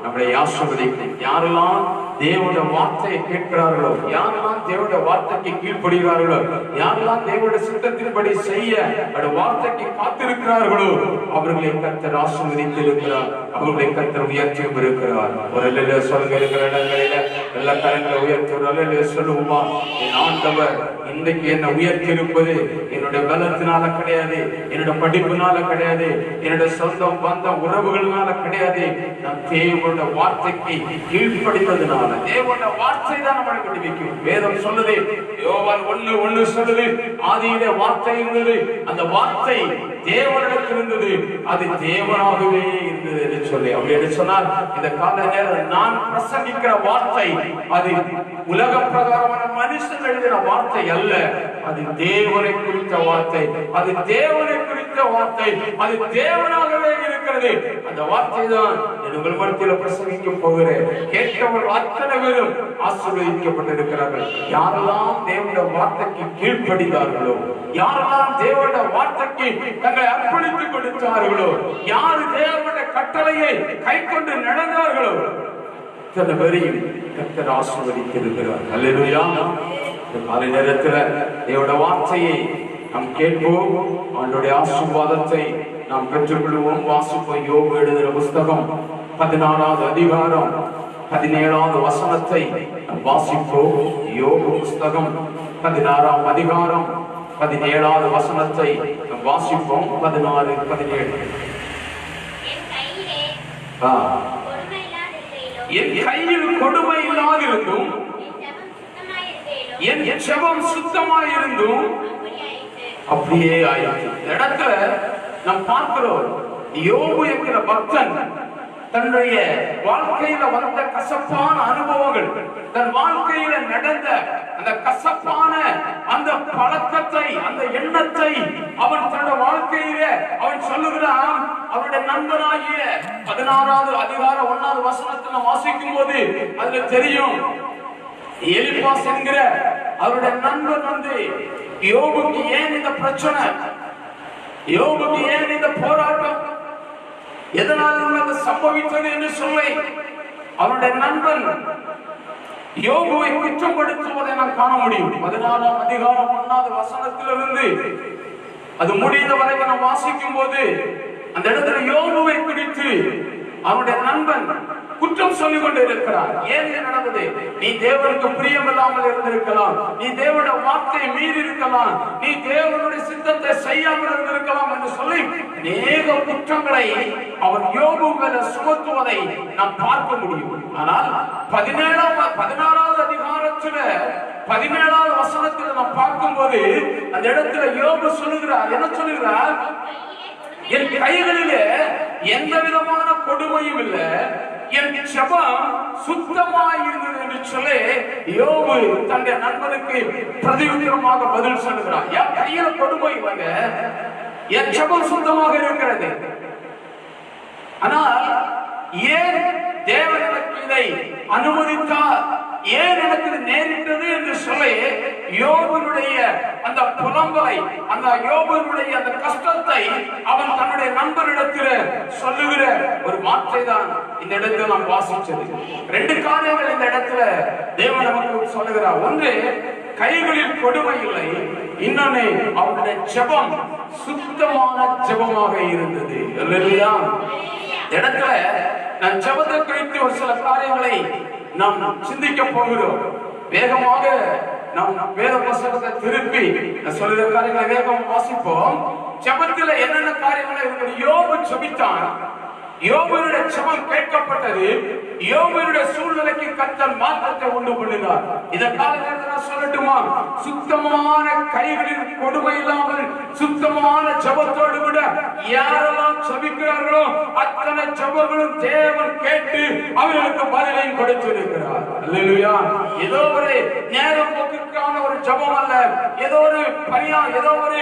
நம்மளை ஆசீர்வதிக்கும். யாரெல்லாம் தேவனுடைய வார்த்தையை கேட்கிறார்களோ, யாரெல்லாம் தேவனுடைய வார்த்தைக்கு கீழ்ப்படுகிறார்களோ, யாரெல்லாம் தேவனுடைய சித்தத்தின்படி செய்ய அந்த வார்த்தைக்கு காத்திருக்கிறார்களோ அவர்களை கர்த்தர் ஆசீர்வதித்திருக்கிறார். அவர்களை கர்த்தர் உயர்த்தியும் இருக்கிறார். ஒரு அல்ல சொல்லுங்க, இருக்கிற இடங்களில எல்லா கரங்களை உயர்த்தி ஒரு அல்ல சொல்லுவோமா, என் ஆண்டவர் இன்றைக்கு என்னை உயர்த்தி இருப்பது என்னுடைய பலத்தினால கிடையாது, என்னுடைய படிப்புனால கிடையாது, என்னுடைய சொந்தம் பந்தம் உறவுகள்னால கிடையாது, நான் தேவனுடைய வார்த்தைக்கு கீழ்ப்படித்ததுனால. தேவனுடைய வார்த்தை தான் நம்மளை விடுவிக்கும். வேதம் சொல்லுது, யோவான் 1:1 சொல்லுது, ஆதியிலே வார்த்தை இருந்தது, அந்த வார்த்தை தேவனிடத்தில் இருந்தது, அது தேவனாகவே இருந்தது என்று சொல்லி. அப்படி என்று சொன்னால் இந்த கால நேரம் நான் பிரசங்கிக்கிற வார்த்தை அது உலக பிரகாரமான மனுஷன் எழுதின வார்த்தை அல்ல, அது தேவனை குறித்த வார்த்தை, அது தேவனை குறித்த வார்த்தை, அது தேவனாகவே இருக்கிறது. அந்த வார்த்தை தான் உங்கள் மனத்தில் பிரசங்கிக்க போகிறேன். கேட்டவர்கள் அத்தனை பேரும் ஆசீர்வதிக்கப்பட்டிருக்கிறார்கள். யாரெல்லாம் தேவனுடைய வார்த்தைக்கு கீழ்ப்படிந்தார்களோ, யாரெல்லாம் தேவனுடைய வார்த்தைக்கு தங்களை அர்ப்பணித்துக் கொடுத்தார்களோ, யாரு தேவனுடைய கட்டளையை கை கொண்டு நடந்தார்களோ அத்தனை பேரையும் கர்த்தர் ஆசீர்வதித்திருக்கிறார். அல்லேலூயா. காலை நேரத்தில் தேவனுடைய வார்த்தையை நாம் கேட்போம், அவனுடைய ஆசீர்வாதத்தை நாம் பெற்றுக்கொள்வோம். வாசிப்போம். யோபு எழுதுகிற புஸ்தகம் 16வது அதிகாரம் 17வது வசனத்தை வாசிப்போம். யோபு புஸ்தகம் 16ஆம் அதிகாரம் 17வது வசனத்தை வாசிப்போம். 16, 17. என் கையில் கொடுமை இல்லாதிருந்தும் என் ஜெபம் சுத்தமாயிருந்தும் அப்படியே ஆயிற்று. இடத்துல நாம் பார்க்கிறோம், யோபு என்கிற பக்தன் தன்னுடைய வாழ்க்கையில வந்த கசப்பான அனுபவங்கள், தன் வாழ்க்கையில நடந்த அந்த கசப்பான அந்த பழக்கத்தை, அந்த எண்ணத்தை அவன் தன்னுடைய வாழ்க்கையில அவன் சொல்லுகிறான். அவருடைய நண்பனாகிய 16வது அதிகாரம் 1வது வசனத்தில் வாசிக்கும் போது அதுல தெரியும், எலிபாஸ் என்கிற அவருடைய நண்பன் வந்து யோபுக்கு ஏன் இந்த பிரச்சனை, யோபுக்கு ஏன் இந்த போராட்டம், எதனால் உள்ளது சம்பவித்தது என்று சொல்லி அவருடைய நண்பன் யோபுவை குற்றப்படுத்துவதை நாம் காண முடியும். 16ஆம் அதிகாரம் 1வது வசனத்திலிருந்து அது முடிந்த வரைக்கும் நாம் வாசிக்கும் போது அந்த இடத்துல யோபுவை குறித்து அவருடைய நண்பன் குற்றம் சொல்லிக் கொண்டு இருக்கிறார். ஏன் இது நடந்தது? நீ தேவனுக்கு பிரியம் இல்லாமல் இருந்திருக்கலாம், நீ தேவனுடைய வார்த்தையை மீறி இருக்கலாம், நீ தேவனுடைய சித்தத்தை செய்யாமல் இருந்திருக்கலாம் என்று சொல்லி அநேக குற்றங்களை அவர் யோபு மேல சுமத்துவதை நாம் பார்க்க முடியும். ஆனால் 16வது அதிகாரத்துல 17வது வசனத்தில் நாம் பார்க்கும்போது அந்த இடத்துல யோபு சொல்லுகிறார், என்ன சொல்லுகிறார்? என் கைகளிலே எந்த விதமான கொடுமையும் இல்லை, என் ஜெபம் சுத்தமாய் இருந்தது என்று சொல்லி யோபு தன்னுடைய நண்பனுக்கு பிரதியுத்தரமாக பதில் சொல்லுகிறார். என் கையில கொடுமை இல்லைங்க, என் ஜெபம் சுத்தமாக இருக்கிறது. ஆனால் ஏன் தேவன் எனக்கு இதை அனுமதித்தார், ஏன் எனக்கு நேரிட்டது என்று சொல்லி யோபுடைய அந்த புலம்பலை, அந்த யோபுடைய அந்த கஷ்டத்தை அவன் தன்னுடைய நண்பரிடத்தில் சொல்லுகிற ஒரு வார்த்தை தான் இந்த இடத்துல நாம் வாசிச்சது. 2 காரியங்கள் இந்த இடத்துல தேவன் நமக்கு சொல்லுகிறார். ஒன்று, கைகளில் கொடுமை இல்லை, இன்னொன்னு அவனுடைய ஜெபம் சுத்தமான ஜெபமாக இருந்தது. இல்லையா? இடத்துல நான் ஜெபத்தை குறித்து ஒரு சில காரியங்களை நாம் சிந்திக்க போகிறோம். வேகமாக நாம் வேத புத்தகத்தை திருப்பி சொல்லுற காரியங்களை வேகம் வாசிப்போம். ஜெபத்தில் என்னென்ன காரியங்கள் இருக்கு? யோபு ஜெபித்தான், யோபுடைய ஜெபம் கேட்கப்பட்டது, யோபுடைய சூழ்நிலைக்கு கர்த்தர் மாற்றத்தை உண்டு பண்ணினார். இதற்காக நான் சொல்லட்டுமா? சுத்தமான கைகளில் கொடுமை இல்லாமல் சுத்தமான ஜெபத்தோடு கூட யாரெல்லாம் ஜெபிக்கிறார்களோ அத்தனை ஜெபங்களும் தேவன் கேட்டு அவர்களுக்கு பதிலையும் கொடுத்திருக்கிறார். அல்லேலூயா. ஏதோ ஒரு நேரம் போக்குக்கான ஒரு ஜெபம் அல்ல, ஏதோ ஒரு பரியாரம், ஏதோ ஒரு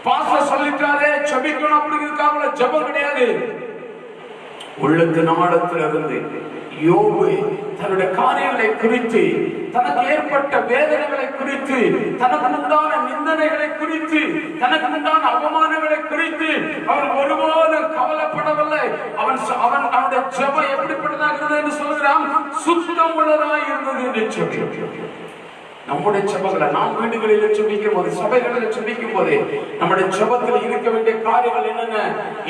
பாஸ்டர் சொல்லிட்டாரே ஜெபிக்கணும் அப்படிங்கிறதுக்காக ஜெபம் கிடையாது. உள்ளத்து நாளத்தில் இருந்து யோபு தன்னுடைய காரியங்களை குறித்து, தனக்கு ஏற்பட்ட வேதனைகளை குறித்து, தனக்கு உண்டான நிந்தனைகளை குறித்து, தனக்கு உண்டான அவமானங்களை குறித்து அவன் ஒருபோதும் கவலைப்படவில்லை. அவன் அவனுடைய ஜெபம் எப்படிப்பட்டதாக என்று சொல்கிறான், சுத்தம் உள்ளதாய் இருந்தது என்று சொல்லி. நம்முடைய ஜெபங்களை நாம் வீடுகளில் ஜெபிக்கும் போது, சபைகளில் ஜெபிக்கும் போது நம்முடைய ஜெபத்தில் இருக்க வேண்டிய காரியங்கள் என்னென்ன,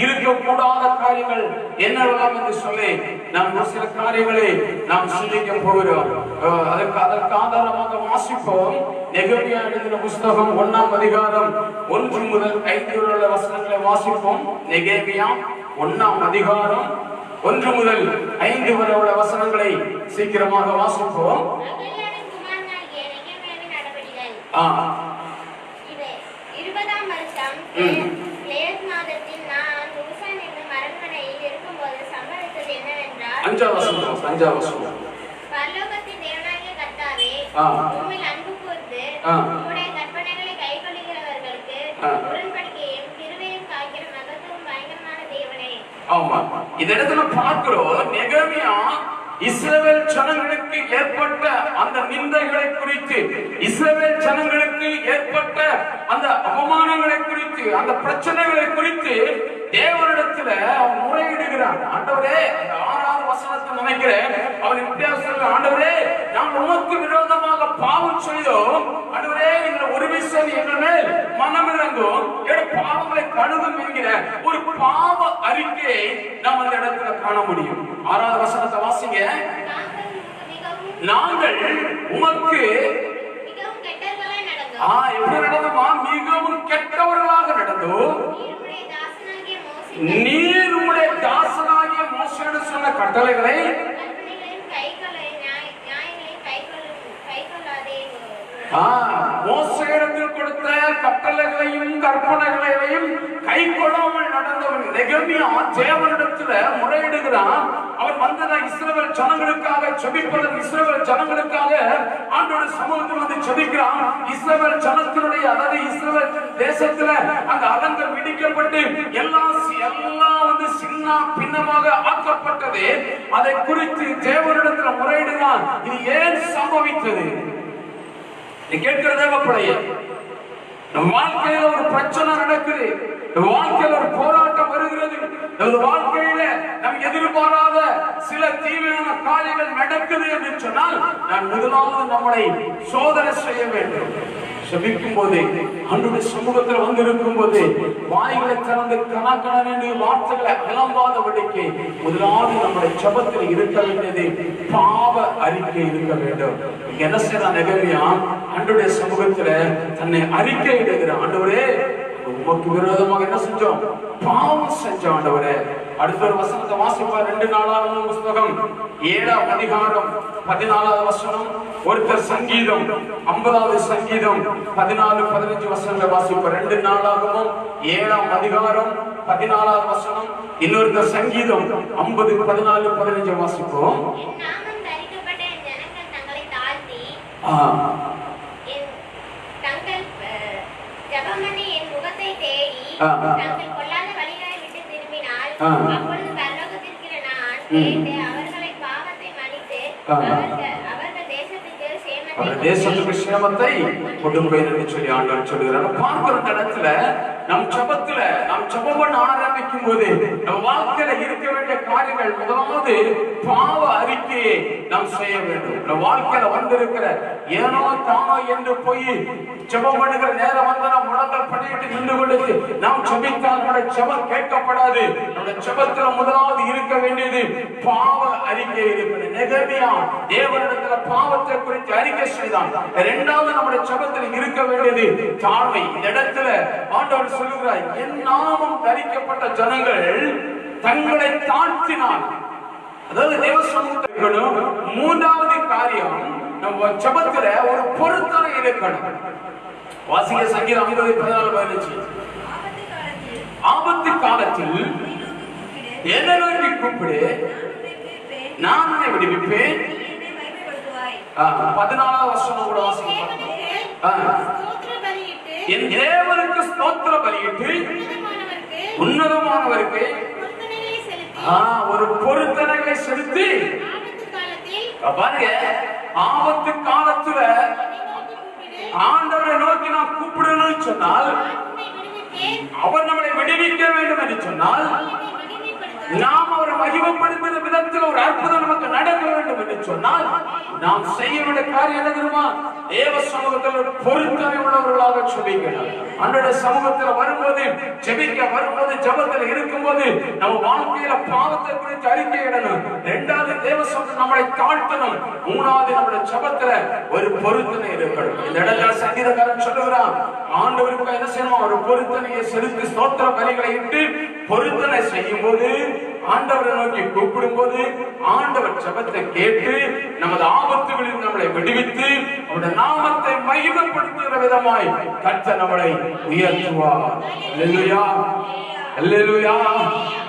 இருக்கக்கூடாத காரியங்கள் என்னெல்லாம் என்று சொல்லி நாம் சில காரியங்களை நாம் சிந்திக்க போகிறோம். அதற்கு ஆதாரமாக வாசிப்போம். நெகேமியா எழுதின புத்தகம் 1ஆம் அதிகாரம் 1 முதல் 5 உள்ள வசனங்களை வாசிப்போம். நெகேமியா 1ஆம் அதிகாரம் 1 முதல் 5 வரை உள்ள வசனங்களை சீக்கிரமாக வாசிப்போம். 20ஆம் வருஷம் லேத் மாதத்தில் நான் ஊசான் என்னும் அரண்மனையில் இருக்கும்போது சம்பவித்தது என்னவென்றால், 5ஆம் வசனம். பரலோகத்தின் தேவனாகிய கர்த்தாவே, உம்மில் அன்பு கூர்ந்து உம்முடைய கற்பனைகளை கைக்கொள்ளுகிறவர்களுக்கு உடன்படிக்கையும் கிருபையும் காக்கிற மகத்துவம் பயங்கரமான தேவனே. ஆமா, இந்த இடத்துல பார்க்கிறோம், நெகேமியா இஸ்ரவேல் ஜனங்களுக்கு ஏற்பட்ட அந்த நிந்தைகளை குறித்து, இஸ்ரவேல் ஜனங்களுக்கு ஏற்பட்ட அந்த அவமானங்களை குறித்து, அந்த பிரச்சனைகளை குறித்து தேவனிடத்துல அவன் முறையிடுகிறான். ஆண்டவரே, 6ஆவது வசனத்தை நினைக்கிறேன், அவன் இப்படியா சொல்ற, ஆண்டவரே நான் உமக்கு விரோதமாக பாவம் செய்தோம், ஆண்டவரே இந்த ஒரு விஷயம் எங்கள் மேல் மனமிறங்கும், என் பாவங்களை கழுவும் என்கிற ஒரு பாவ அறிக்கையை நாம் அந்த இடத்துல காண முடியும். 6ஆவது வசனத்தை வாசிங்க. நாங்கள் உமக்கு மிகவும் கெட்டவர்களாய் நடந்தோம். எப்படி நடந்தோமா? மிகவும் கெட்டவர்களாக நடந்தோம். நீர் உம்முடைய தாசனாகிய மோசேயோடு சொன்ன கட்டளைகளை மோசேயிடத்தில் கொடுத்த கட்டளைகளையும் கற்பனைகளையும் கை கொள்ளாமல் நடந்தவன் நெகேமியா தேவனிடத்துல முறையிடுகிறான். அவன் வந்ததா இஸ்ரவேல் ஜனங்களுக்காக ஜெபிப்பதன், இஸ்ரவேல் ஜனங்களுக்காக ஆண்டோட சமூகத்தில் வந்து ஜெபிக்கிறான். இஸ்ரவேல் ஜனத்தினுடைய, அதாவது இஸ்ரவேல் தேசத்துல அந்த அலங்கல் விடிக்கப்பட்டு எல்லாம் வந்து சின்ன பின்னமாக ஆக்கப்பட்டது. அதை குறித்து தேவனிடத்துல முறையிடுகிறான். இது ஏன் சம்பவித்தது? கேட்கிற தேவப்படைய நம் வாழ்க்கையில ஒரு பிரச்சனை நடக்குது, வாழ்க்கையில் ஒரு போராட்டம் வருகிறது. நமது வாழ்க்கையில நம் எதிர்பாராத சில தீவிரமான காரியங்கள் நடக்குது என்று சொன்னால் நான் முதலாவது நம்மளை சோதனை செய்ய வேண்டும். ஜெபிக்கும் போதே ஆண்டவருடைய சமூகத்தில் வந்திருக்கும் போது வாய்களை திறந்து கணக்கண வார்த்தைகளை அலம்பாதபடிக்கு முதலாவது நம்முடைய ஜெபத்தில் இருக்க வேண்டியது பாவ அறிக்கை இருக்க வேண்டும். என்ன செய்யலாம்? நெகமியா ஆண்டவருடைய சமூகத்துல தன்னை அறிக்கை இடுகிற, ஆண்டவரே உமக்கு விரோதமாக என்ன செஞ்சோம்? பாவம் செஞ்சோம் ஆண்டவரே. அடுத்த ஒரு வசனத்தை வாசிப்பார். 2 நாளாகமம் புஸ்தகம் 7ஆம் அதிகாரம் 14வது வசனம். ஒருத்தர் சங்கீதம் 50வது சங்கீதம் 14-15 வசனங்களை வாசிப்பார். 2 நாளாகமம் 7ஆம் அதிகாரம் 14வது வசனம். இன்னொருத்தர் சங்கீதம் 50-14-15 வாசிப்போம். தங்கள் பொல்லாத வழிகளை விட்டு திரும்பினால் அப்பொழுது பரலோகத்திற்கிற நான் கேட்டு அவர்களை பாவத்தை மன்னித்து அவர்கள் தேசத்துக்கு சேமத்தை கொண்டு போய் சொல்லி ஆண்டவர் சொல்லுகிறார். பார்க்கிற இடத்துல நம் ஜெபத்துல நாம் ஜெபம் பண்ண ஆரம்பிக்கும் போது நம் வாழ்க்கையில இருக்க வேண்டிய காரியங்கள் முதலாவது பாவ அறிக்கையை நாம் செய்ய வேண்டும். நம் வாழ்க்கையில வந்திருக்கிற ஏனோ தானோ என்று போய் ஜெபம் பண்ணுகிற நேரம் வந்து நாம் முழங்கல் பண்ணிட்டு நின்று கொண்டு நாம் ஜெபித்தால் நம்முடைய ஜெபம் கேட்கப்படாது. நம்முடைய ஜெபத்துல முதலாவது இருக்க வேண்டியது பாவ அறிக்கை இருக்கிறது. நெகமியா தேவனிடத்துல பாவத்தை குறித்து அறிக்கை செய்தான். இரண்டாவது நம்முடைய ஜெபத்தில் இருக்க வேண்டியது தாழ்மை. இந்த இடத்துல ஆண்டவர் சொல்லுகிறார், என் நாமம் தரிக்கப்பட்ட ஜனங்கள் தங்களை தாழ்த்தினார். அதாவது தேவ சமூகத்தில் மூன்றாவது காரியம் நம்ம ஜெபத்துல ஒரு பொருத்தனை இருக்கணும். வாசிக்க சங்கீதம் 50-14-15. ஆபத்து காலத்தில் என்னை நோக்கி கூப்பிடு, நான் உன்னை விடுவிப்பேன். 14வது வசனம் கூட வாசிக்க. என் தேவனுக்கு ஸ்தோத்திர பலியிட்டு உன்னதமானவருக்கு ஒரு பொருத்தனைகளை செலுத்தி பாருங்க. ஆபத்து காலத்துல ஆண்டவரை நோக்கி நாம் கூப்பிடணும்னு சொன்னால், அவர் நம்மளை விடுவிக்க வேண்டும் என்று சொன்னால், நாம் அவரை மகிமைப்படுத்துகிற விதத்தில் ஒரு அற்புதம் நமக்கு நடக்க வேண்டும் என்று சொன்னால் நாம் செய்ய வேண்டிய காரியம் என்ன தெரியுமா? தேவ சமூகத்தில் ஒரு பொருத்தனை உள்ளவர்களாக ஜெபிக்கணும். ஆண்டவருடைய சமூகத்தில் வரும்போது, ஜெபிக்க வரும்போது, ஜெபத்தில் இருக்கும்போது நம்ம வாழ்க்கையில பாவத்தை குறித்து அறிக்கையிடணும். இரண்டாவது தேவ சமூகத்தில் நம்மளை தாழ்த்தணும். மூணாவது நம்முடைய ஜெபத்துல ஒரு பொருத்தனை இருக்கணும். இந்த இடத்துல சங்கீதக்காரன் சொல்லுகிறான், ஆண்டவருக்கு என்ன செய்யணும்? ஒரு பொருத்தனையை செலுத்தி ஸ்தோத்திர பலிகளை இட்டு பொருத்தனை செய்யும் போது, ஆண்டவரை நோக்கி கூப்பிடும் போது ஆண்டவர் ஜெபத்தை கேட்டு நமது ஆபத்துகளில் நம்மளை விடுவித்து அவருடைய நாமத்தை மகிமைப்படுத்துகிற விதமாய் கர்த்தர் நம்மளை உயர்த்துவார். அல்லேலூயா, அல்லேலூயா.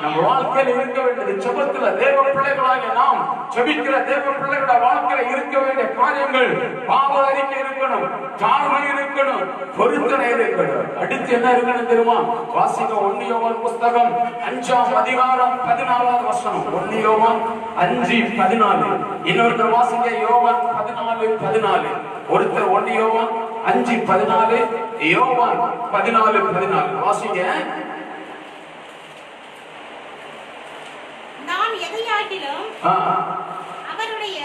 நம்ம வாழ்க்கையில் இருக்க வேண்டியது ஜெபத்துல தேவ பிள்ளைகளாக நாம் ஜெபிக்கிற தேவ பிள்ளைகளோட வாழ்க்கையில இருக்க வேண்டிய காரியங்கள் பாவ அறிக்கை இருக்கணும், தாழ்மை இருக்கணும், பொருத்தனை இருக்கணும். அடுத்து என்ன இருக்கணும் தெரியுமா? வாசிக்க 1 யோவான் புஸ்தகம் 5ஆம் அதிகாரம் 14வது வசனம். 1 யோவான் 5:14. இன்னொருத்தர் வாசிக்க யோவான் 14:14. ஒருத்தர் 1 யோவான் 5:14, யோவான் 14:14 வாசிக்க. நாம் எதையாகிலும் அவருடைய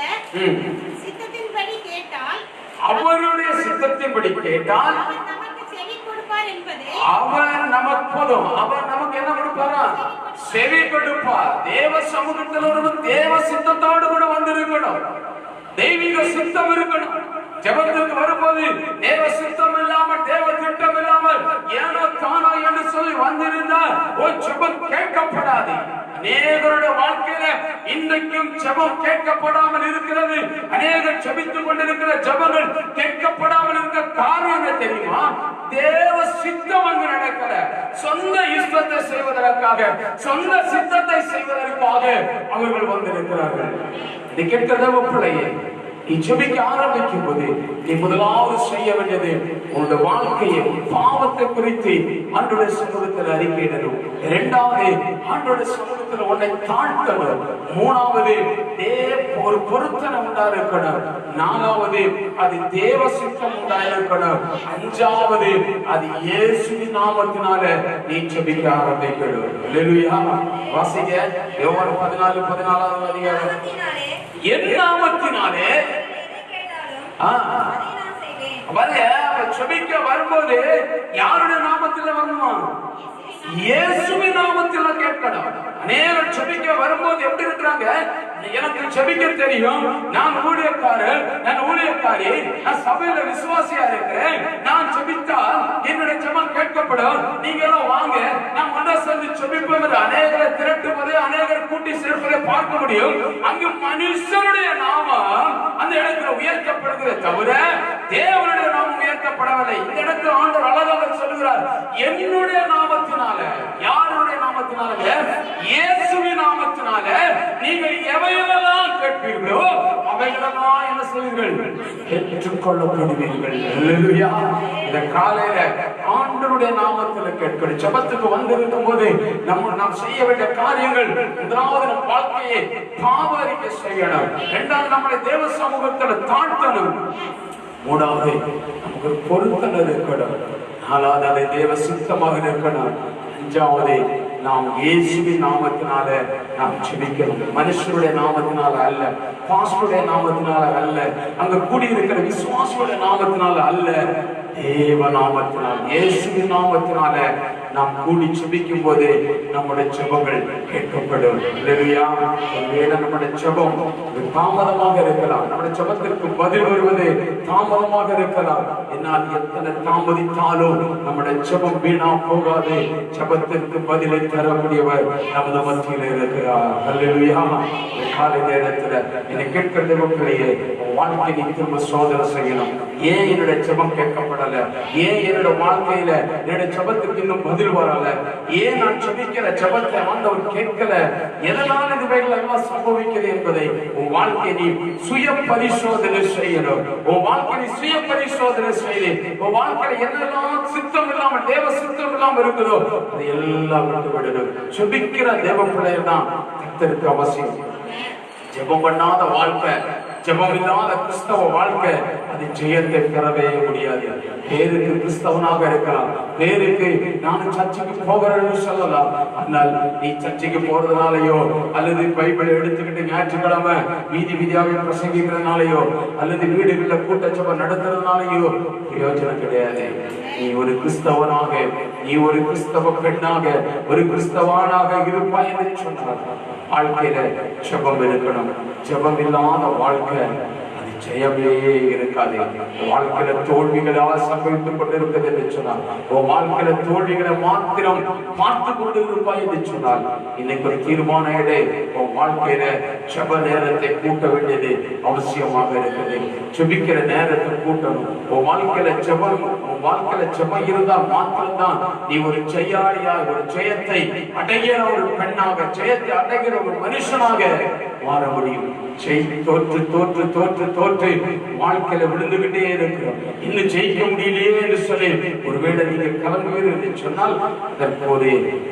சித்தத்தின்படி கேட்டால், அவருடைய சித்தத்தின்படி கேட்டால் அவர் நமக்கு செவி கொடுப்பார் என்பது. அவர் நமக்கு போதும். அவர் நமக்கு என்ன கொடுப்பாரா? செவி கொடுப்பார். தேவ சமூகத்தில் ஒரு தேவ சித்தத்தோடு கூட வந்திருக்கணும். தெய்வீக சித்தம் இருக்கணும். ஜெபத்துக்கு வரும்போது தேவ சித்தம் இல்லாமல், தேவ திட்டம் இல்லாமல் ஏனோ தானோ என்று சொல்லி வந்திருந்தால் ஒரு ஜெபம் கேட்கப்படாது. அநேகருடைய வாழ்க்கையில இன்றைக்கும் ஜெபம் கேட்கப்படாமல் இருக்கிறது. அநேகர் ஜெபித்துக் கொண்டிருக்கிற ஜெபங்கள் கேட்கப்படாமல் இருக்க காரணம் என்ன தெரியுமா? தேவ சித்தம் அங்கு நடக்கல. சொந்த இஷ்டத்தை செய்வதற்காக, சொந்த சித்தத்தை செய்வதற்காக அவர்கள் வந்திருக்கிறார்கள். இது கேட்க தேவ பிள்ளையே, நீ ஜெபிக்க ஆரம்பிக்கும் போது நீ முதலாவது செய்ய வேண்டியது உன்னுடைய வாழ்க்கையை பாவத்தை குறித்து ஆண்டவருடைய சமூகத்தில் அறிக்கையிடணும். இரண்டாவது ஆண்டவருடைய சமூகத்தில் உன்னை தாழ்த்தணும். மூணாவது ஒரு பொருத்தனை உண்டாயிருக்கணும். நாலாவது அது தேவ சித்தம் உண்டாயிருக்கணும். அஞ்சாவது அது இயேசுவின் நாமத்தினால நீ ஜெபிக்க ஆரம்பிக்கணும். அல்லேலூயா. வாசிங்க யோவான் 14:14 அதிகாரம். என் நாமத்தினாலே ஜெபிக்க வரும்போது யாருடைய நாமத்தில் வரணுமா? இயேசுவின் நாமத்தில் கேட்கணும். அநேகர் ஜெபிக்க வரும்போது எப்படி இருக்கிறாங்க? எனக்கு ஜெபிக்க தெரியும், நான் ஊழியக்காரர், நான் ஊழியக்காரி, நான் சபையில விசுவாசியா இருக்கிறேன், நான் ஜெபித்தால் என்னுடைய ஜெபம் கேட்கப்படும், நீங்க எல்லாம் வாங்க நான் ஒன்றா சேர்ந்து ஜெபிப்போம் என்று அநேகரை திரட்டுவதை, அநேகர் கூட்டி சேர்ப்பதை பார்க்க முடியும். அங்கு மனுஷனுடைய நாமம் அந்த இடத்துல உயர்த்தப்படுகிறது தவிர தேவனுடைய நாமம் உயர்த்தப்படவில்லை. இந்த இடத்துல ஆண்டவர் அழகாக சொல்லுகிறார், என்னுடைய நாமத்தினால. யாருடைய நாமத்தினால? இயேசுவின் நாமத்தினால நீங்கள் எவையெல்லாம் கேட்பீர்களோ அவைகளெல்லாம் என்ன செய்வீர்கள்? ஏற்றுக்கொள்ளப்படுவீர்கள். அல்லேலூயா. இந்த காலையில ஆண்டவருடைய நாமத்தில் கேட்கணும். ஜெபத்துக்கு வந்திருக்கும் போது நாம் செய்ய வேண்டிய காரியங்கள், முதலாவது நம் வாழ்க்கையை பாவ அறிக்கை செய்யணும். இரண்டாவது நம்மளை தேவ சமூகத்தில் தாழ்த்தணும். மூணாவது நமக்கு பொருத்தனை இருக்கணும். நாலாவது அதை தேவ சித்தமாக இருக்கணும். அஞ்சாவது நாம் இயேசுவின் நாமத்தினால நாம் ஜெபிக்கணும். மனுஷனுடைய நாமத்தினால அல்ல, பாஸ்டருடைய நாமத்தினால அல்ல, அங்க கூடியிருக்கிற விசுவாசியுடைய நாமத்தினால அல்ல, தேவ நாமத்தினால் இயேசுவின் நாமத்தினால நாம் கூடி ஜெபிக்கும் போது நம்முடைய ஜெபங்கள் கேட்கப்படும். அல்லேலூயா. ஒருவேளை நம்முடைய ஜெபம் தாமதமாக இருக்கலாம், நம்முடைய ஜெபத்திற்கு பதில் வருவது தாமதமாக இருக்கலாம். என்னால் எத்தனை தாமதித்தாலும் நம்முடைய ஜெபம் வீணா போகாது. ஜெபத்திற்கு பதிலை தரக்கூடியவர் நமது மத்தியில் இருக்கிறார். அல்லேலூயா. காலை நேரத்தில் என்னை கேட்கிற தேவர்களையே, வாழ்க்கையை திரும்ப சோதனை செய்யணும். ஏன் என்னுடைய ஜெபம் கேட்கப்படல? ஏன் என்னோட வாழ்க்கையில என்னுடைய ஜெபத்துக்கு இன்னும் பதில் வரல? ஏன் நான் ஜெபிக்கிற ஜெபத்தை ஆண்டவர் கேட்கல? எதனால் இதுவைகள் எல்லாம் சம்பவிக்கிறது என்பதை உன் வாழ்க்கை நீ சுய பரிசோதனை செய்யணும். உன் வாழ்க்கை நீ சுய பரிசோதனை செய்து உன் வாழ்க்கையில என்னெல்லாம் சித்தம் இல்லாமல் தேவ சித்தம் இல்லாமல் இருக்குதோ அதை எல்லாம் விட்டு விடணும். ஜெபிக்கிற தேவ பிள்ளைகள் தான் கர்த்தருக்கு அவசியம். ஜெபம் பண்ணாத வாழ்க்கை, ஜெபம் இல்லாத கிறிஸ்தவ வாழ்க்கை, அது ஜெயத்தை பெறவே முடியாது. பேருக்கு கிறிஸ்தவனாக இருக்கலாம், பேருக்கு நான் சர்ச்சைக்கு போகிறேன்னு சொல்லலாம். ஆனால் நீ சர்ச்சைக்கு போறதுனாலயோ அல்லது பைபிளை எடுத்துக்கிட்டு ஞாயிற்றுக்கிழமை வீதி வீதியாக பிரசங்கிக்கிறதுனாலயோ அல்லது வீடுகளில் கூட்ட ஜெபம் நடத்துறதுனாலயோ பிரயோஜனம் கிடையாது. நீ ஒரு கிறிஸ்தவனாக, நீ ஒரு கிறிஸ்தவ பெண்ணாக, ஒரு கிறிஸ்தவனாக இருப்பாய் என்று சொன்னார். வாழ்க்கையில ஜெபம் இருக்கணும். ஜெபம் இல்லாத வாழ்க்கை அது ஜெயமே இருக்காது. வாழ்க்கையில தோல்விகளால் சம்பவித்துக் கொண்டிருக்கிறது என்று சொன்னார். வாழ்க்கையில தோல்விகளை மாத்திரம் பார்த்து கொண்டு இருப்பாய் என்று சொன்னால் இன்னைக்கு ஒரு தீர்மான இடை வாழ்க்கையில ஜெப நேரத்தை கூட்ட வேண்டியது அவசியமாக இருக்குது. ஜெபிக்கிற நேரத்தை கூட்டணும். வாழ்க்கையில ஜெபம், வாழ்க்கையில ஜெபம் இருந்தால் மாத்திரம்தான் நீ ஒரு ஜெயாளியாக, ஒரு ஜெயத்தை அடைகிற ஒரு பெண்ணாக, ஜெயத்தை அடைகிற ஒரு மனுஷனாக மாற முடியும். தோற்று தோற்று தோற்று தோற்று வாழ்க்கையில விழுந்துகிட்டே இருக்கிறோம். இன்னும் ஜெயிக்க முடியலையே என்று சொல்லி ஒருவேளை நீங்க கலங்குவீர்கள் என்று சொன்னால் தற்போது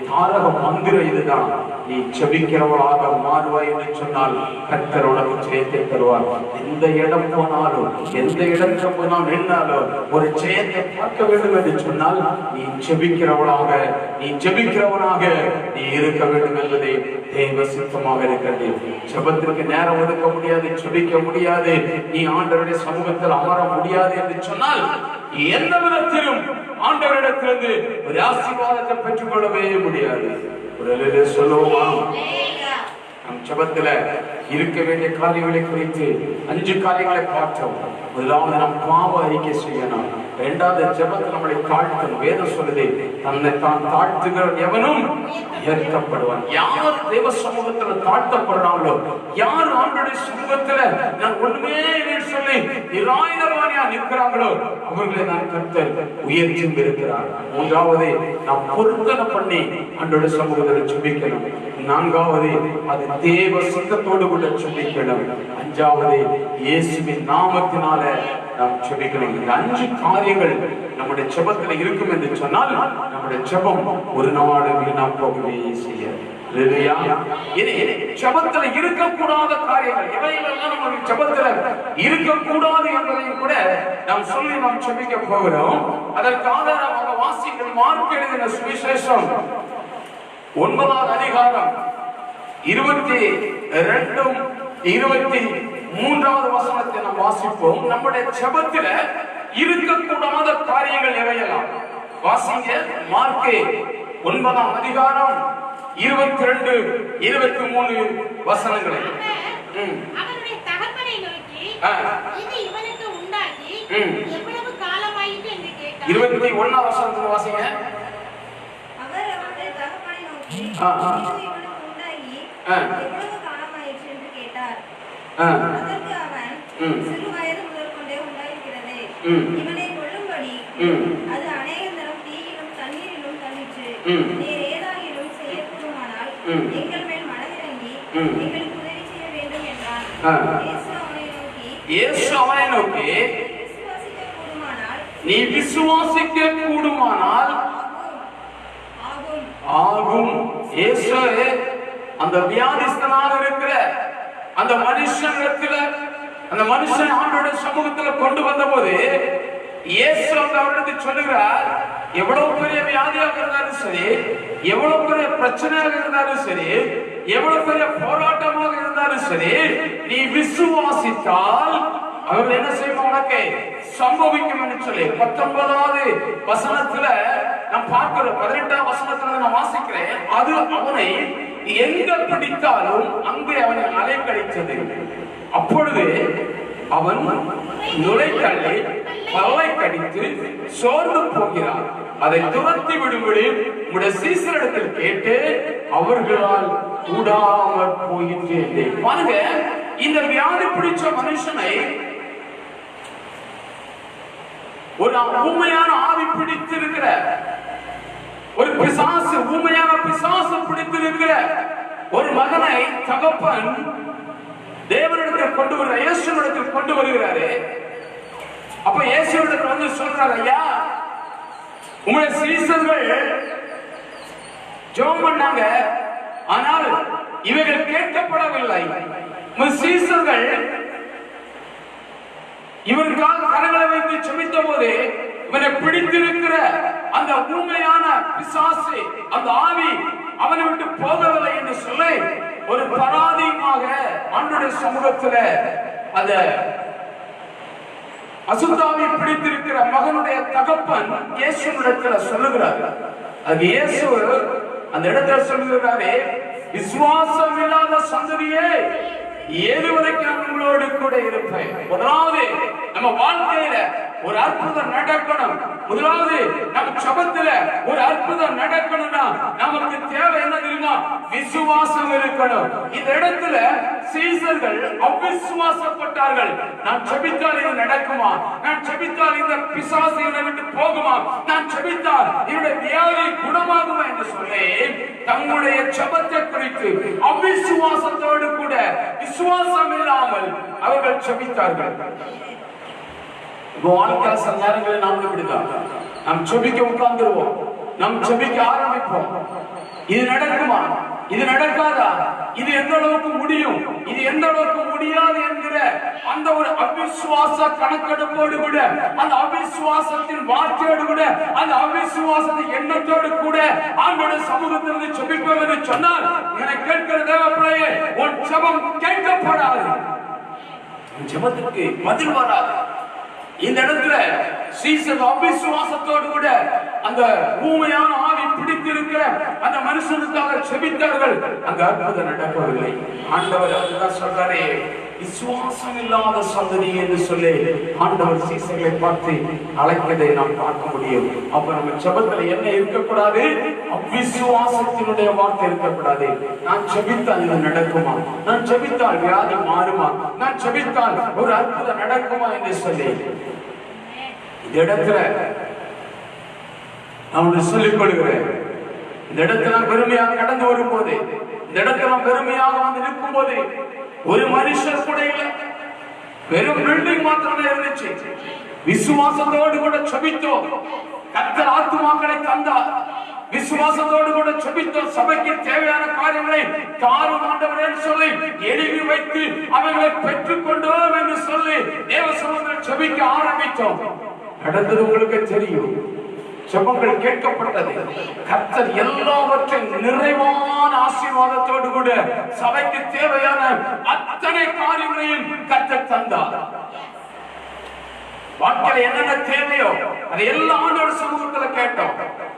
தாரக மந்திரம் இதுதான். நீ ஜெபிக்கிறவளாக மாறுவாய் என்று சொன்னால் கர்த்தர் உனக்கு ஜெயத்தை தருவார். எந்த இடம் போனாலும், எந்த இடத்துல போனாலும் நின்றாலும் ஒரு ஜெயத்தை பார்க்க வேண்டும் என்று சொன்னால் நீ ஜெபிக்கிறவளாக, நீ ஜெபிக்கிறவனாக நீ இருக்க வேண்டும் என்பதை தேவ சித்தமாக இருக்கிறது. ஜெபத்திற்கு நேரம் ஒதுக்க முடியாது, ஜெபிக்க முடியாது, நீ ஆண்டவருடைய சமூகத்தில் அமர முடியாது என்று சொன்னால் எந்த விதத்திலும் ஆண்டவரிடத்திலிருந்து ஒரு ஆசீர்வாதத்தை பெற்றுக் கொள்ளவே முடியாது. ஒரு சொல்லுவோமா? நம் ஜெபத்துல இருக்க வேண்டிய காரியங்களை குறித்து 5 காரியங்களை பார்த்தோம். முதலாவது நாம் பாவ அறிக்கை செய்யணும். இரண்டாவது ஜெபத்தில் நம்மளை தாழ்த்தணும். வேதம் சொல்லுது, தன்னை தான் தாழ்த்துகிற எவனும் உயர்த்தப்படுவான். யார் தேவ சமூகத்துல தாழ்த்தப்படுறாங்களோ, யார் ஆண்டவருடைய சமூகத்துல நான் ஒண்ணுமே சொல்லி நிராயுதபாணியா நிற்கிறாங்களோ அவர்களை நான் கர்த்தர் உயர்த்தி இருக்கிறார். மூன்றாவது நாம் பொருத்தனை பண்ணி ஆண்டோட சமூகத்தில் ஜெபிக்கணும். நான்காவது அது தேவ சித்தத்தோடு கூட ஜெபிக்கணும். அஞ்சாவது இயேசுவின் நாமத்தினால நாம் ஜெபிக்கணும். இந்த 5 காரியங்கள் நம்முடைய ஜெபத்தில் இருக்கும் என்று சொன்னால் நம்முடைய ஜெபம் ஒரு நாடு வீணா போகவே செய்யாது. ஜெபத்துல இருக்கக்கூடாத காரியங்கள் எவையெல்லாம் நம்ம ஜெபத்துல இருக்கக்கூடாது என்பதையும் கூட நாம் சொல்லி நாம் ஜெபிக்க போகிறோம். அதற்காக நாம் வாசிக்கிற மார்க் எழுதின சுவிசேஷம் 9ஆம் அதிகாரம் 22 23வது வசனத்தை நாம் வாசிப்போம். நம்முடைய ஜெபத்துல இருக்கக்கூடாத காரியங்கள் எவையெல்லாம் வாசிங்க. மார்க் 9ஆம் அதிகாரம் 22 23 வசனங்களை. அவருடைய தகப்பனை நோக்கி இது இவனுக்கு உண்டாகி எவ்வளவு காலமாயிற்று என்று கேட்டார். 21ஆம் வசனத்தை வாசிங்க. அவர் அவருடைய தகப்பனை நோக்கி இது இவனுக்கு உண்டாகி எவ்வளவு காலமாயிற்று என்று கேட்டார். அதற்கு அவன் சிறு வயது முதற்கொண்டே உண்டாயிருக்கிறது. இவனை கொல்லும்படி அது அநேக தரம் தீயிலும் தண்ணீரிலும் தள்ளிற்று. நீர் ஏதாகிலும் செய்யக்கூடுமானால் எங்கள் மேல் மனதிறங்கி எங்களுக்கு உதவி செய்ய வேண்டும் என்றான். இயேசு அவனை நோக்கி நீ விசுவாசிக்க கூடுமானால் ஆகும். இயேசு அந்த வியாதிஸ்தனாக இருக்கிற அந்த மனுஷனிடத்துல அந்த மனுஷன் ஆண்டோட சமூகத்துல கொண்டு வந்த போது இயேசு அவர்களுக்கு சொல்லுகிறார், எவ்வளவு பெரிய வியாதியாக இருந்தாலும் சரி, எவ்வளவு பெரிய பிரச்சனையாக இருந்தாலும் சரி, எவ்வளவு பெரிய போராட்டமாக இருந்தாலும் சரி, நீ விசுவாசித்தால் அவர்கள் என்ன செய்வோம் உனக்கு சம்பவிக்கும் என்று சொல்லி 19வது வசனத்துல நான் பார்க்கிறோம். 18ஆம் வசனத்துல நான் வாசிக்கிறேன். அது அவனை எங்க பிடித்தாலும் அங்கே அவனை அலைக்கழித்தது. அப்பொழுது அவன் நுழைத்தள்ளி பல்லை கடித்து சோர்ந்து போகிறான். அதை துரத்தி விடும்படி உடைய சீசரிடத்தில் கேட்டு அவர்களால் கூடாமல் போயிற்று. பாருங்க, இந்த வியாதி பிடிச்ச மனுஷனை ஒரு ஊமையான ஆவி பிடித்திருக்கிற ஒரு பிசாசு, ஊமையான பிசாசு பிடித்திருக்கிற ஒரு மகனை தகப்பன் தேவனிடத்தில் கொண்டு வருகிற இயேசுவிடத்தில் கொண்டு வருகிறாரு. அப்ப இயேசுவிடத்தில் வந்து சொல்றாரு, ஐயா உங்களுடைய சீசர்கள் ஜெபம் பண்ணாங்க, ஆனால் இவைகள் கேட்கப்படவில்லை. உங்கள் சீசர்கள் இவருக்காக கரங்களை வைத்து ஜெபித்த போது இவனை பிடித்திருக்கிற அந்த ஊமையான பிசாசு, அந்த ஆவி அவனை விட்டு போகவில்லை என்று சொல்லி ஒரு பராதியமாக ஆண்டவருடைய சமூகத்துல அந்த அசுத்தாவி பிடித்திருக்கிற மகனுடைய தகப்பன் இயேசுவிடத்துல சொல்லுகிறார். அது இயேசு அந்த இடத்துல சொல்லுகிறாரே, விசுவாசம் இல்லாத சந்ததியே ஏது வரைக்கும் உங்களோடு கூட இருப்பேன். முதலாவது நம்ம வாழ்க்கையில ஒரு அற்புதம் நடக்கணும். முதலாவது நம்ம ஜெபத்துல ஒரு அற்புதம் நடக்கணும்னா நமக்கு தேவை என்ன தெரியுமா? விசுவாசம் இருக்கணும். இந்த இடத்துல சீசர்கள் அவிசுவாசப்பட்டார்கள். நான் ஜெபித்தால் இது நடக்குமா? நான் ஜெபித்தால் இந்த பிசாசு என்னை விட்டு போகுமா? நான் ஜெபித்தால் என்னுடைய வியாதி குணமாகுமா என்று சொல்லி தங்களுடைய ஜெபத்தை குறித்து அவிசுவாசத்தோடு கூட விசுவாசம் இல்லாமல் அவர்கள் ஜெபித்தார்கள். வாழ்க்கையில சில நேரங்களில் நாம் இப்படிதான், நாம் ஜெபிக்க உட்கார்ந்துருவோம், நாம் ஜெபிக்க ஆரம்பிப்போம். இது நடக்குமா? இது நடக்காதா? இது எந்த அளவுக்கு முடியும், இது எந்த அளவுக்கு முடியாது என்கிற அந்த ஒரு அவிசுவாச கணக்கெடுப்போடு கூட, அந்த அவிசுவாசத்தின் வார்த்தையோடு கூட, அந்த அவிசுவாசத்தின் எண்ணத்தோடு கூட ஆண்டவருடைய சமூகத்திலிருந்து ஜெபிப்போம் என்று சொன்னால், என்னை கேட்கிற தேவ பிள்ளையே, உன் ஜெபம் கேட்கப்படாது, ஜெபத்துக்கு பதில் வராது. இந்த இடத்துல சீசர் அவிசுவாசத்தோடு கூட அந்த ஊமையான ஆவி பிடித்திருக்கிற அந்த மனுஷனுக்காக ஜெபித்தார்கள். அந்த அற்புதம் நடக்கவில்லை. ஆண்டவர் அதுதான் சொல்றாரே, விசுவாசம் இல்லாத சந்ததி என்று சொல்லி ஆண்டவர் சீசர்களை பார்த்து அழைக்கதை நாம் பார்க்க முடியும். அப்ப நம்ம ஜெபத்துல என்ன இருக்கக்கூடாது? அவிசுவாசத்தினுடைய வார்த்தை இருக்கக்கூடாது. நான் ஜெபித்தால் இது நடக்குமா, நான் ஜெபித்தால் வியாதி மாறுமா, நான் ஜெபித்தால் ஒரு அற்புதம் நடக்குமா என்று சொல்லி இந்த இடத்துல நான் சொல்லிக் கொள்கிறேன். இந்த இடத்துல பெருமையாக கடந்து வரும்போது, இந்த இடத்துல பெருமையாக வந்து நிற்கும் போது, ஒரு மனுஷர் கூட இல்லை, வெறும் பில்டிங் மாத்திரமே இருந்துச்சு. விசுவாசத்தோடு கூட ஜெபித்தோம், கர்த்தர் ஆத்துமாக்களை தந்தார். விசுவாசத்தோடு கூட ஜெபித்தோம், சபைக்கு தேவையான காரியங்களை தாரும் ஆண்டவரே சொல்லி எழுதி வைத்து அவைகளை பெற்றுக் கொண்டோம் என்று சொல்லி தேவ சமூகத்தில் ஜெபிக்க ஆரம்பித்தோம். நடந்தது உங்களுக்கு தெரியும். ஜெபங்கள் கேட்கப்பட்டது. கர்த்தர் எல்லாவற்றையும் நிறைவான ஆசீர்வாதத்தோடு கூட சபைக்கு தேவையான அத்தனை காரியங்களையும் கர்த்தர் தந்தார். வாழ்க்கையில என்னென்ன தேவையோ அதை எல்லாம் ஆண்டவர் சமூகத்துல கேட்டோம்,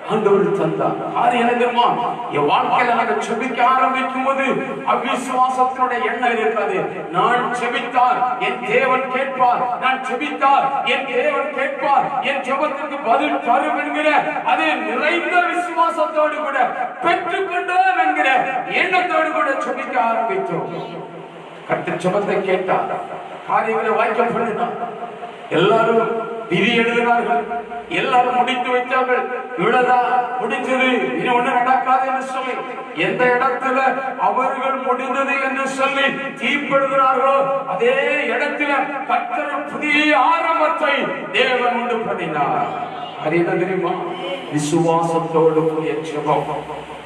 ஆண்டவர் தந்தார். எனக்கு தெரியுமா, என் வாழ்க்கையில நாங்க ஜெபிக்க ஆரம்பிக்கும் போது அவிசுவாசத்தினுடைய எண்ணம் இருக்காது. நான் ஜெபித்தால் என் தேவன் கேட்பார், நான் ஜெபித்தால் என் தேவன் கேட்பார், என் ஜெபத்திற்கு பதில் தரும் என்கிற அதே நிறைந்த விசுவாசத்தோடு கூட பெற்றுக்கொண்டோம் என்கிற எண்ணத்தோடு கூட ஜெபிக்க ஆரம்பித்தோம். கர்த்தர் ஜெபத்தை கேட்டார், காரியங்களை வாய்க்க பண்ணினார். எல்லாரும் விதி எழுதினார்கள், எல்லாரும் முடித்து வைத்தார்கள். இவ்வளவுதான் முடிஞ்சது, இனி ஒண்ணு நடக்காது என்று சொல்லி எந்த இடத்துல அவர்கள் முடிந்தது என்று சொல்லி தீர்ப்பெழுகிறார்களோ அதே இடத்துல கர்த்தர் புதிய ஆரம்பத்தை தேவன் உண்டு பண்ணினார். அது என்ன தெரியுமா? விசுவாசத்தோடு கூடிய ஜெபம்.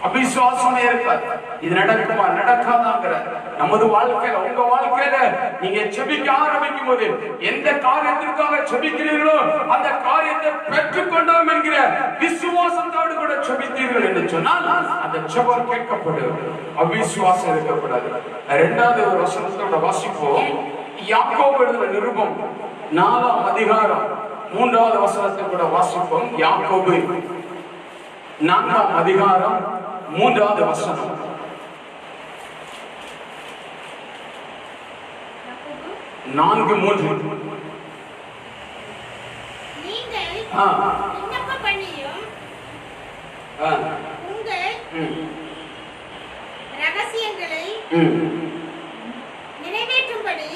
அவிசுவாசமே இருக்காது. இது நடக்குமா நடக்காதாங்கிற நமது வாழ்க்கையில, உங்க வாழ்க்கையில நீங்க ஜெபிக்க ஆரம்பிக்கும் போது எந்த காரியத்திற்காக ஜெபிக்கிறீர்களோ அந்த காரியத்தை பெற்றுக்கொண்டோம் என்கிற விசுவாசத்தோடு கூட ஜெபித்தீர்கள் என்று சொன்னால் அந்த ஜெபம் கேட்கப்படும். அவிசுவாசம் இருக்கக்கூடாது. இரண்டாவது ஒரு வசனத்தோட வாசிப்போம். யாக்கோபு எழுதின நிருபம் 4ஆம் அதிகாரம் 3வது வசனத்தை கூட வாசிப்போம். யாக்கோபு 4ஆம் அதிகாரம் 3வது வசனம். நான்கு மூன்று. நீங்கள் விண்ணப்பம் பண்ணியும் உங்கள் ரகசியங்களை நிறைவேற்றும்படி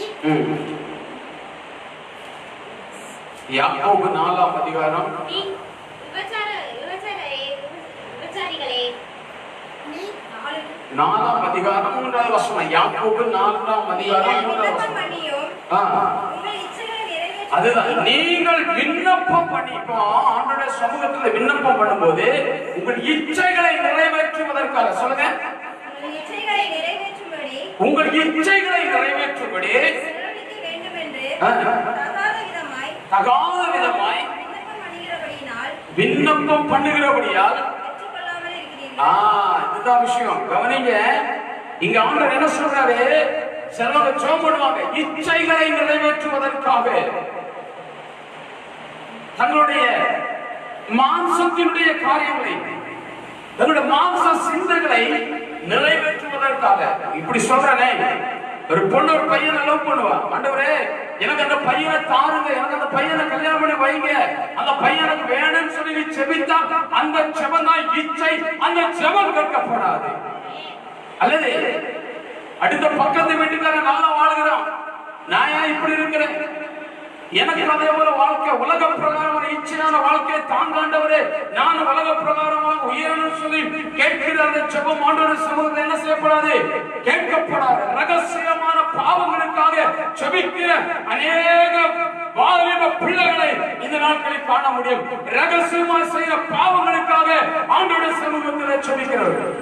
யாக்கோபு 4ஆம் அதிகாரம் விபச்சாரிகளே 4ஆம் அதிகாரம் 3வது வசனம். யாக்கோபு 4ஆம் அதிகாரம் 3வது வசனம். அதுதான், நீங்கள் விண்ணப்பம் பண்ணிப்போ ஆண்டவருடைய சமூகத்துல விண்ணப்பம் பண்ணும்போது உங்கள் இச்சைகளை நிறைவேற்றுவதற்காக, சொல்லுங்க, உங்கள் இச்சைகளை நிறைவேற்றும்படி தகாத விதமாய் விண்ணப்பம் பண்ணுகிறபடியால். இதுதான் விஷயம், கவனிங்க. இங்க ஆண்டவர் என்ன சொல்றாரு? சிலவங்க ஜெபம் பண்ணுவாங்க இச்சைகளை நிறைவேற்றுவதற்காக, தங்களுடைய மாம்சத்தினுடைய காரியங்களை, தங்களுடைய மாம்ச சிந்தைகளை நிறைவேற்றுவதற்காக. இப்படி சொல்றேனே, ஒரு பொண்ணு ஒரு பையனை லவ் பண்ணுவா. ஆண்டவரே எனக்கு அந்த பையனை தாருங்க, எனக்கு அந்த பையனை கல்யாணம் பண்ணி வைங்க, அந்த பையனுக்கு வேணும்னு சொல்லி ஜெபித்தா அந்த ஜெபம் தான் இச்சை, அந்த ஜெபம் கேட்கப்படாது. அல்லது அடுத்த பக்கத்து வீட்டுக்காரன் நல்லா வாழ்கிறான், நான் ஏன் இப்படி இருக்கிறேன், எனக்கு அதே போல வாழ்க்கை உலக பிரகாரம் இச்சையான வாழ்க்கையை தாங்காண்டவரே, நான் உலக பிரகாரமாக உயரணும் சொல்லி கேட்கிற அந்த ஜெபம் ஆண்டவருடைய சமூகத்தில் என்ன செய்யப்படாது? கேட்கப்படாது. ரகசியமான பாவங்களுக்காக ஜெபிக்கிற அநேக வாலிப பிள்ளைகளை இந்த நாட்களில் காண முடியும். ரகசியமா செய்யற பாவங்களுக்காக ஆண்டவருடைய சமூகத்தில் ஜெபிக்கிறவர்கள்.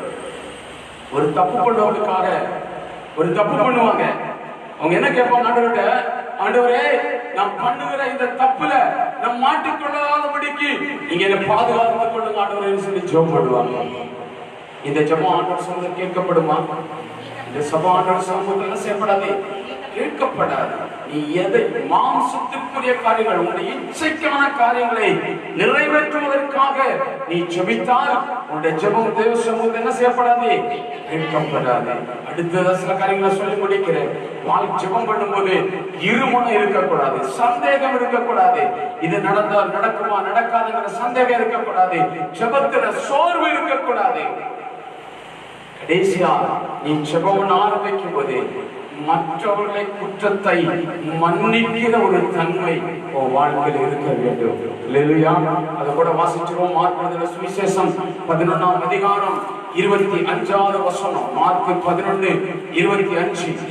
ஒரு தப்பு பண்ணவங்களுக்காக ஒரு தப்பு பண்ணுவாங்க. அவங்க என்ன கேட்பாங்க? ஆண்டவர்கிட்ட, ஆண்டவரே நான் பண்ணுகிற இந்த தப்புல நான் மாட்டிக்கொள்ளாதபடிக்கு நீங்க என்ன பாதுகாத்துக் கொள்ளுங்க ஆண்டவரே சொல்லி ஜெபம் பண்ணுவாங்க. இந்த ஜெபம் ஆண்டவர் சமூகத்தில் கேட்கப்படுமா? இந்த சபை ஆண்டவர் சமூகத்தில் என்ன செய்யப்படாது? கேட்கப்படாது. நீ எதை மாம்சத்திற்குரிய காரியங்கள், உன்னுடைய இச்சைக்கான காரியங்களை நிறைவேற்றுவதற்காக நீ ஜெபித்தால் உன்னுடைய ஜெபம் தேவ சமூகத்தில் என்ன செய்யப்படாது? கேட்கப்படாது. அடுத்த சில காரியங்களை சொல்லி முடிக்கிறேன். ஜெபம் பண்ணும்போது இருமனம் இருக்கக்கூடாது, சந்தேகம் இருக்கக்கூடாது. இது நடந்தால் நடக்குமா நடக்காதுங்கிற சந்தேகம் இருக்கக்கூடாது. ஜெபத்துல சோர்வு இருக்கக்கூடாது. கடைசியா நீ ஜெபம் ஆரம்பிக்கும் போது மற்றவர்களை குற்றத்தை மன்னிக்கிற ஒரு தன்மை உன் வாழ்க்கையில் இருக்க வேண்டும். அல்லேலூயா. அதை கூட வாசிச்சிருவோம். மார்க் சுவிசேஷம் 11ஆம் அதிகாரம் 25வது வசனம். மார்க் 11:25.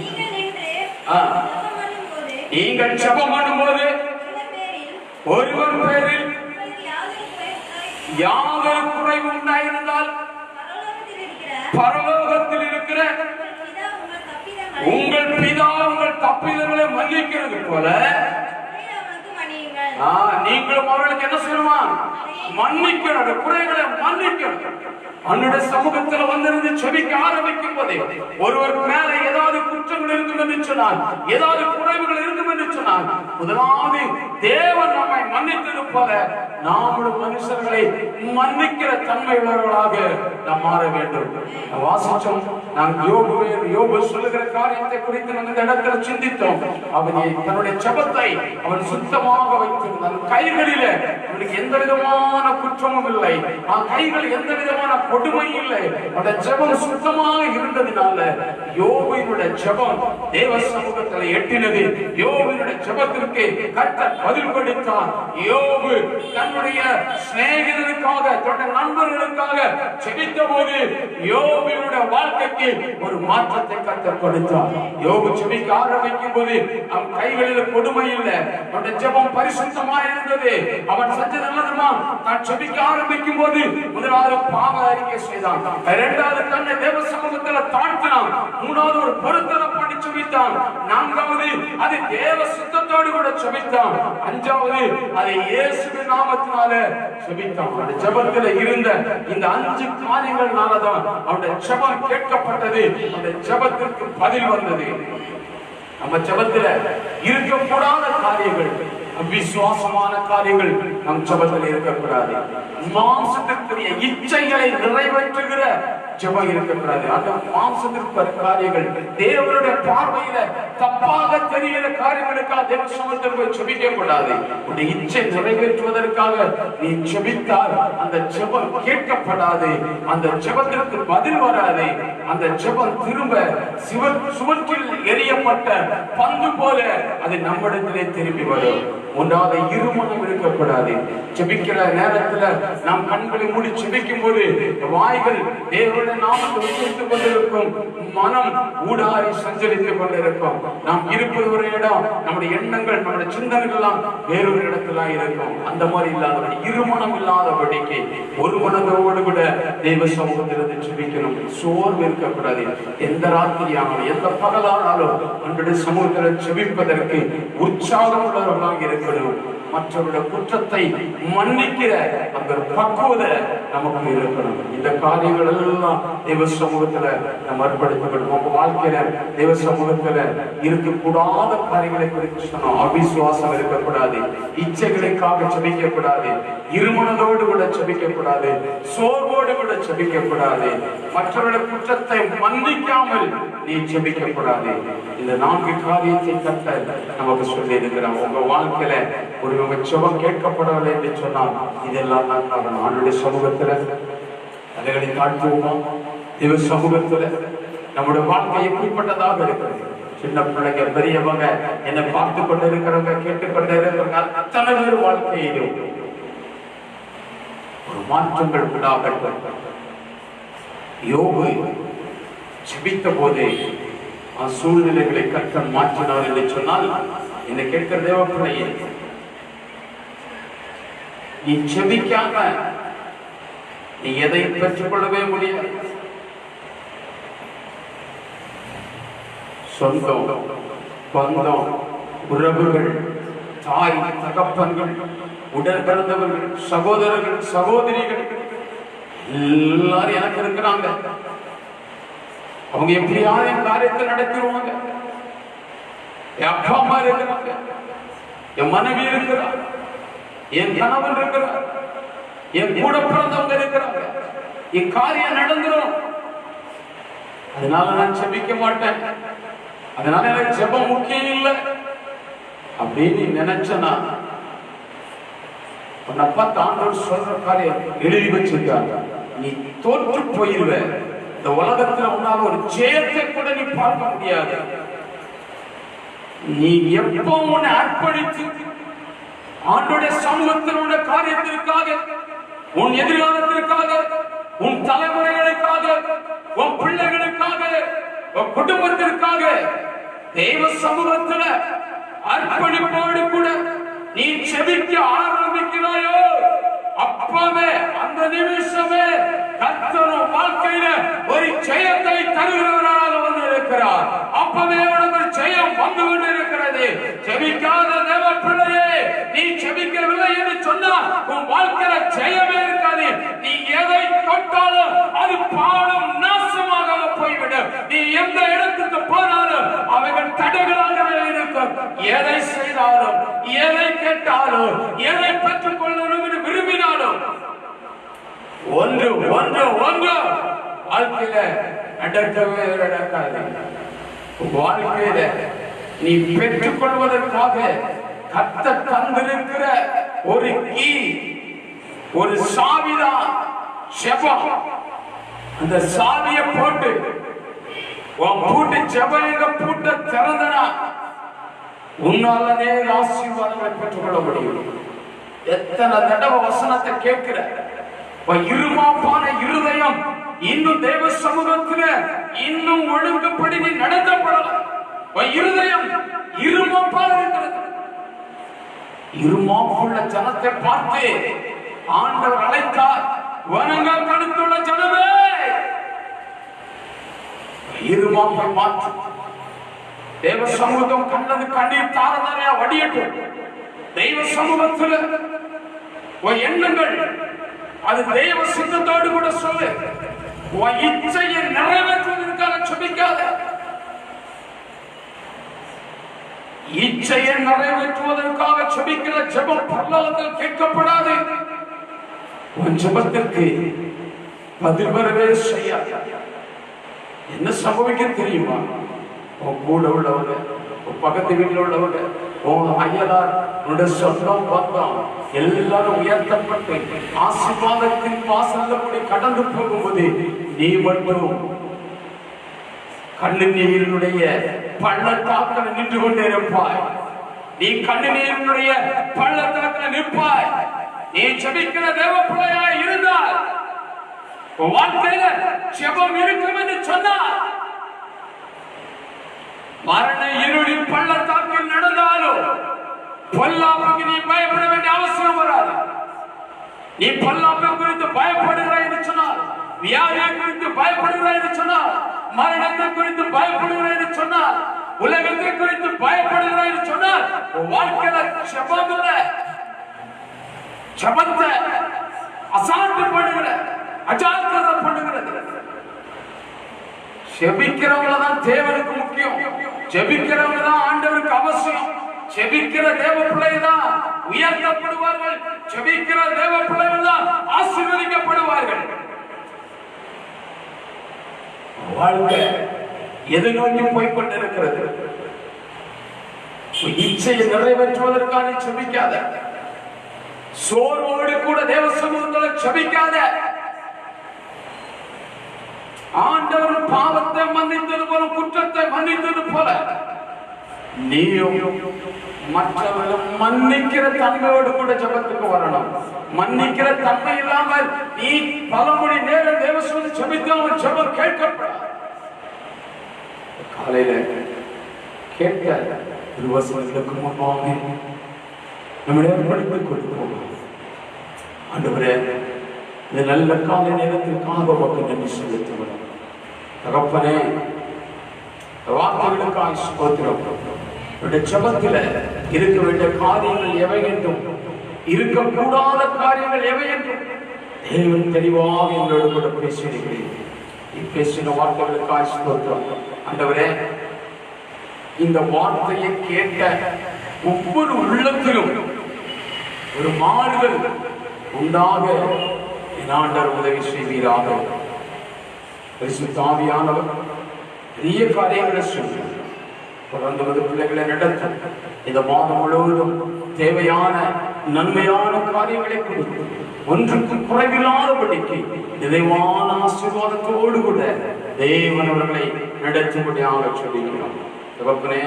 நீங்கள் ஜெபம் பண்ணும்போது ஒருவர் பேரில் யாதொரு குறைவு உண்டாயிருந்தால் பரலோகத்தில் இருக்கிற உங்கள் பிதா உங்கள் தப்பிதங்களை மன்னிக்கிறது போல நீங்களும் அவர்களுக்கு என்ன செய்யணுமா? மன்னிக்கணும். குறைகளை மன்னிக்கணும். அவனுடைய சமூகத்தில் வந்திருந்து செபிக்க ஆரம்பிக்கும் போதே ஒருவர் மேல ஏதாவது குற்றங்கள் இருக்கும் என்று சொன்னால், ஏதாவது குறைவுகள் இருக்கும் என்று சொன்னால், முதலாவது தேவன் நம்மை மன்னித்தது போல நாமளும் மனுஷர்களை மன்னிக்கிற தன்மை உள்ளவர்களாக நாம் மாற வேண்டும். வாசிச்சோம். நான் யோபு சொல்லுகிற காரியத்தை குறித்து நம்ம இந்த இடத்துல சிந்தித்தோம். அவனை தன்னுடைய ஜெபத்தை அவன் சுத்தமாக வைத்திருந்தான். கைகளிலே அவனுக்கு எந்த விதமான குற்றமும் இல்லை. கைகள் எந்த விதமான கொடுமை இல்லை. அந்த ஜெபம் சுத்தமாக இருந்ததினால யோபுவினுடைய ஜெபம் தேவ சமூகத்தில் எட்டினது. யோபுவினுடைய ஜெபத்திற்கு கர்த்தர் பதில் கொடுத்தார். யோபு தன்னுடைய சிநேகிதருக்காக, தன்னுடைய நண்பர்களுக்காக ஜெபித்த போது யோபுவினுடைய வாழ்க்கைக்கு ஒரு மாற்றத்தை கர்த்தர் கொடுத்தார். யோபு ஜெபிக்க ஆரம்பிக்கும் போது அவன் கைகளில் கொடுமை இல்லை. அவனுடைய ஜெபம் பரிசுத்தமாக இருந்தது. அவன் செஞ்சது நல்லதுமா? தான் ஜெபிக்க ஆரம்பிக்கும் போது முதலாவது பாவ அறிக்கை செய்தான். இரண்டாவது தன்னை தேவ சமூகத்தில் தாழ்த்தினான். மூணாவது ஒரு பொருத்தனை பண்ணி ஜெபித்தான். நான்காவது அதை தேவ சித்தத்தோடு கூட ஜெபித்தான். அஞ்சாவது அதை இயேசுவின் நாமத்தினால ஜெபித்தான். அந்த ஜெபத்தில் இருந்த இந்த 5 காரியங்கள்னாலதான் அவனுடைய ஜெபம் கேட்கப்பட்டது. அந்த ஜெபத்திற்கு பதில் வந்தது. நம்ம ஜெபத்தில் இருக்கக்கூடாத காரியங்கள், அவிசுவாசமான காரியங்கள் நம் ஜெபத்தில் இருக்கக்கூடாது. மாம்சத்திற்குரிய இச்சைகளை நிறைவேற்றுகிற ஜெபம் இருக்கக்கூடாது. அந்த மாம்சத்திற்கு காரியங்கள் தேவனுடைய பார்வையில தப்பாக தெரிகிற காரியங்களுக்காக தேவ சமூகத்தில் போய் ஜெபிக்க கூடாது. உன்னுடைய இச்சை நிறைவேற்றுவதற்காக நீ ஜெபித்தால் அந்த ஜெபம் கேட்கப்படாது. அந்த ஜெபத்திற்கு பதில் வராது. அந்த ஜெபம் திரும்ப சுவற்றில் எரியப்பட்ட பந்து போல அது நம்மிடத்திலே திரும்பி வரும். ஒன்றாவது இருமனம் இருக்கக்கூடாது. ஜெபிக்கிற நேரத்துல நாம் கண்களை மூடி ஜெபிக்கும் போது வாய்கள் தேவனுடைய நாமத்தை உச்சரித்துக் கொண்டிருக்கும், மனம் ஊடாரி சஞ்சரித்துக் கொண்டிருக்கும். நாம் இருப்பது ஒரு இடம், நம்முடைய எண்ணங்கள், நம்முடைய சிந்தனைகள் எல்லாம் வேறொரு இடத்துல இருக்கும். அந்த மாதிரி இல்லாதபடி, இருமனம் இல்லாதபடிக்கு ஒரு மனதோடு கூட தெய்வ சமூகத்திலிருந்து ஜெபிக்கணும். சோர்வு இருக்கக்கூடாது. எந்த ராத்திரியானாலும் எந்த பகலானாலும் அன்றைய சமூகத்தில் ஜெபிப்பதற்கு உற்சாகம் உள்ளவர்களாக இருக்கணும். மற்றவருடைய குற்றத்தை மன்னிக்கிற அந்த பக்குவத நமக்கு இருக்கணும். இந்த காரியங்கள் எல்லாம் தெய்வ சமூகத்துல நம்ம அர்ப்பணிக்கணும். உங்க வாழ்க்கையில தெய்வ சமூகத்துல இருக்கக்கூடாத காரியங்களை குறித்து சொன்னோம். அவிசுவாசம் இருக்கக்கூடாது. இச்சைகளுக்காக ஜெபிக்க கூடாது. இருமனதோடு கூட ஜெபிக்க கூடாது. சோர்வோடு கூட ஜெபிக்க கூடாது. மற்றவருடைய குற்றத்தை மன்னிக்காமல் நீ ஜெபிக்க கூடாது. இந்த 4 காரியத்தை கட்ட நமக்கு சொல்லி இருக்கிறான். உங்க வாழ்க்கையில ஒரு ஜெபம் கேட்கப்படவில்லை என்று சொன்னால் இதெல்லாம் தான் ஆண்டுடைய சமூகத்துல அதைகளை காட்டுவோமா? தெய்வ சமூகத்துல நம்முடைய வாழ்க்கை எப்படிப்பட்டதாக இருக்கிறது? சின்ன பிள்ளைங்க, பெரியவங்க, என்னை பார்த்து கொண்டு இருக்கிறவங்க, கேட்டுக்கொண்டே இருக்கிறவங்க, அத்தனை பேர் வாழ்க்கையிலும் ஒரு மாற்றங்கள் உண்டாகட்டும். யோபு ஜெபித்த போதே சூழ்நிலைகளை கர்த்தர் மாற்றினார் என்று சொன்னால், என்னை கேட்கிற தேவ பிள்ளையே, நீ ஜெபிக்காம நீ எதையும் பெற்றுக்கொள்ளவே முடியாது. சொந்தம், பந்தம், உறவுகள், தாய் தகப்பன்கள், உடன் பிறந்தவர்கள், சகோதரர்கள், சகோதரிகள் எல்லாரும் எனக்கு இருக்கிறாங்க. அவங்க எப்படியாவது காரியத்தை நடத்திடுவாங்க. என் அப்பா அம்மா இருக்கிறாங்க, என் மனைவி இருக்கிறார், என் கணவன் இருக்கிறார், என் கூட பிறந்தவங்க இருக்கிறாங்க, என் காரியம் நடந்துரும். அதனால நான் ஜெபிக்க மாட்டேன், அதனால எனக்கு ஜெபம் முக்கியம் இல்லை அப்படின்னு நினைச்சனா உன்னப்பா தாண்டவர் சொல்ற காரியம் எழுதி வச்சிருக்காங்க. நீ தோற்று போயிருவ. இந்த உலகத்துல உன்னால ஒரு ஜெயத்தை கூட நீ பார்க்க முடியாது. நீ எப்போ உன்னை அர்ப்பணித்து ஆண்டோட சமூகத்தினோட காரியத்திற்காக, உன் எதிர்காலத்திற்காக, உன் தலைமுறைகளுக்காக, உன் பிள்ளைகளுக்காக, உன் குடும்பத்திற்காக தெய்வ சமூகத்துல அர்ப்பணிப்போடு கூட நீ செபிக்க ஆரம்பிக்கிறாயோ, அப்பவே அந்த நிமிஷமே கர்த்தர் வாழ்க்கையில ஒரு ஜெயத்தை தருகிறவராக வந்து இருக்கிறார். அப்பவே உனக்கு ஜெயம் வந்து கொண்டு இருக்கிறது. செபிக்காத தேவ பிள்ளையே, நீ செபிக்கவில்லை என்று சொன்னால் உன் வாழ்க்கையில ஜெயமே இருக்காது. நீ எதை தொட்டாலும் அது பாடம் நாசமாக போய்விடும். நீ எந்த இடத்துக்கு போனாலும் அவைகள் தடைகளாகவே இருக்கும். எதை செய்தாலும், எதை கேட்டாலும், எதை பெற்றுக் கொள்ளணும் என்று விரும்பினாலும் ஒன்று ஒன்று ஒன்று வாழ்க்கையில நடக்கவே நடக்காது. வாழ்க்கையில நீ பெற்றுக் கொள்வதற்காக கர்த்தர் தந்திருக்கிற ஒரு கீ, ஒரு சாவிதான் ஜெபம். அந்த சாவியை போட்டு உன் பூட்டு ஜெபம் எங்க பூட்ட திறந்தனா உன்னாலே ஆசீர்வாதங்களை பெற்றுக்கொள்ள முடியும். எத்தனை தடவை வசனத்தை கேட்கிற இருமாப்பான இருதயம் இன்னும் தேவ சமூகத்துல இன்னும் ஒழுங்குபடி நீ நடத்தப்படலாம். இருதயம் இருமாப்பா இருக்கிறது. இருமாப்புள்ள ஜனத்தை பார்த்து ஆண்டவர் அழைத்தார், வனங்கள் கழுத்துள்ள ஜனமே இருமாப்பை மாற்று. தேவ சமூகம் கண்டது கண்ணீர் தாரதாரையா வடியட்டும். தெய்வ சமூகத்தில் எண்ணங்கள் அது தெய்வ சித்தத்தோடு கூட சொல்லு. இச்சையை நிறைவேற்றுவதற்காக ஜெபிக்காத. இச்சையை நிறைவேற்றுவதற்காக ஜெபிக்கிற ஜெபம் பரலோகத்தில் கேட்கப்படாது. உன் ஜெபத்திற்கு பதில் வரவே செய்யாது. என்ன சம்பவிக்க தெரியுமா? உன் கூட உள்ளவங்க, உன் பக்கத்து வீட்டில் உள்ளவங்க, உன் அயலார், உன்னுடைய சொந்தம் பந்தம் எல்லாரும் உயர்த்தப்பட்டு ஆசீர்வாதத்தின் வாசல்ல கூட கடந்து போகும்போது நீ மட்டும் கண்ணீரினுடைய பள்ளத்தாக்கில் நின்று கொண்டே இருப்பாய். நீ கண்ணீரினுடைய பள்ளத்தாக்கில் நிற்பாய். நீ ஜெபிக்கிற தேவ பிள்ளையாய் இருந்தால் வாழ்க்கையில ஜெபம் இருக்கும் என்று சொன்னார். மரண இருளின் பள்ளத்தாக்கில் நடந்தாலும் பொல்லாப்புக்கு நீ பயப்பட வேண்டிய அவசியம் வராது. நீ பொல்லாப்பை குறித்து பயப்படுகிறாய் என்று சொன்னால், வியாதியை குறித்து பயப்படுகிறாய் என்று சொன்னால், மரணத்தை குறித்து பயப்படுகிறாய் என்று சொன்னால், உலகத்தை குறித்து பயப்படுகிறாய் என்று சொன்னால், வாழ்க்கையில ஜெபம் இல்லை. ஜெபத்தை அசால்ட்டு பண்ணுகிற, அஜாக்கிரதை பண்ணுகிறது. ஜெபிக்கிறவங்க தான் தேவனுக்கு முக்கியம். ஜெபிக்கிறவங்க தான் ஆண்டவருக்கு அவசியம். ஜெபிக்கிற தேவ பிள்ளைகள் தான் உயர்த்தப்படுவார்கள். ஜெபிக்கிற தேவ பிள்ளைகள் தான் ஆசீர்வதிக்கப்படுவார்கள். வாழ்க்கை எது நோக்கி போய்கொண்டிருக்கிறது? இச்சையை நிறைவேற்றுவதற்காக ஜெபிக்காத. சோர்வோடு கூட தேவ சமூகத்தில் ஜெபிக்காத. ஆண்டவர் பாவத்தை மன்னித்தது போல, குற்றத்தை மன்னித்தது போல நீயும் மற்றவர்கள் மன்னிக்கிற தன்மையோடு கூட ஜெபத்துக்கு வரணும். மன்னிக்கிற தன்மை இல்லாமல் நீ பல மணி நேரம் தேவசோதி ஜெபித்தால் ஜெபம் கேட்கப்படும். காலையில கேட்க திருவசனங்களுக்கு முன்பாக நம்முடைய படித்துக் கொடுப்போம். ஆண்டவரே, இந்த நல்ல காலை நேரத்திற்காக மக்கள் நன்றி செலுத்துவோம். தகப்பனே, வார்த்தைகளுக்காக ஸ்தோத்திரம். ஜெபத்தில் இருக்க வேண்டிய காரியங்கள் எவை என்றும், இருக்கக்கூடாத காரியங்கள் எவை என்றும் தேவன் தெளிவாக எங்களோடு கூட பேசியிருக்கிறேன். பேசின வார்த்தைகளுக்காக ஸ்தோத்திரம். ஆண்டவரே, இந்த வார்த்தையை கேட்ட ஒவ்வொரு உள்ளத்திலும் ஒரு மாறுதல் உண்டாக என் ஆண்டவர் உதவி செய்வீராக. பரிசுத்த ஆவியானவர் பெரிய காரியங்களை சொல்லுங்கள். தொடர்ந்து வந்து பிள்ளைகளை நடத்த இந்த மாதம் முழுவதும் தேவையான நன்மையான காரியங்களை கொடுத்து ஒன்றுக்கும் குறைவில்லாதபடிக்கு நிறைவான ஆசீர்வாதத்தோடு கூட தேவன் அவர்களை நடத்தும்படியாக சொல்லுகிறோம். தகப்பனே,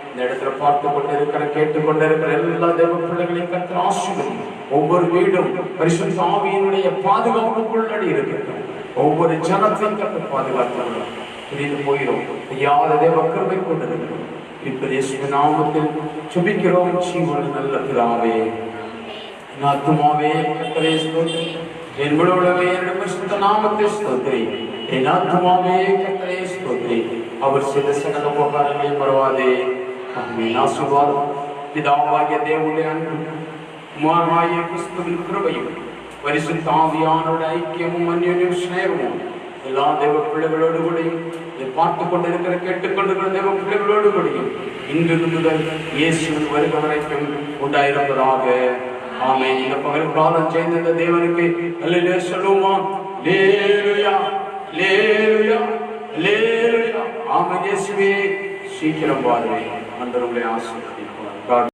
இந்த இடத்துல பார்த்து கொண்டிருக்கிற கேட்டுக்கொண்டிருக்கிற எல்லா தேவ பிள்ளைகளையும் கர்த்தர் ஆசீர்வதியும். ஒவ்வொரு வீடும் பரிசுத்த ஆவியினுடைய பாதுகாப்புக்குள்ளடி இருக்கிறது. ஒவ்வொரு ஜனத்தையும் கர்த்தர் பாதுகாத்து பிரிந்து போயிடும். யாத தேவ கிருபை கொண்டிருக்கிறோம். இப்ப இயேசுவின் நாமத்தில் ஜெபிக்கிறோம். ஜீவனுள்ள நல்ல பிதாவே, என் ஆத்துமாவே கர்த்தரை ஸ்தோத்திரி, என் முழுவதுமே என்னுடைய பரிசுத்த நாமத்தை ஸ்தோத்திரி. என் ஆத்துமாவே கர்த்தரை ஸ்தோத்திரி, அவர் செய்த சகல உபகாரங்களை மறவாதே. ஆமென். ஆசீர்வாதம் பிதாவாகிய தேவனுடைய அன்பு, குமாரனாகிய கிறிஸ்துவின் கிருபையும், பரிசுத்த ஆவியானவருடைய ஐக்கியமும் அன்யோன்ய ஸ்நேகமும் எல்லா தேவ பிள்ளைகளோடு கூடயும், இதை பார்த்து கொண்டிருக்கிற கேட்டுக்கொண்டிருக்கிற தேவ பிள்ளைகளோடு கூடயும் இன்று முதல் இயேசுவின் வருகை வரைக்கும் உண்டாயிருப்பதாக. ஆமென். இந்த பகல் காலம் செய்த இந்த தேவனுக்கு அல்லேலூயா சொல்லுவோமா? அல்லேலூயா, அல்லேலூயா, அல்லேலூயா. ஆமென். இயேசுவே சீக்கிரம் வாருமே. ஆண்டவரே ஆசீர்வதிப்பார்.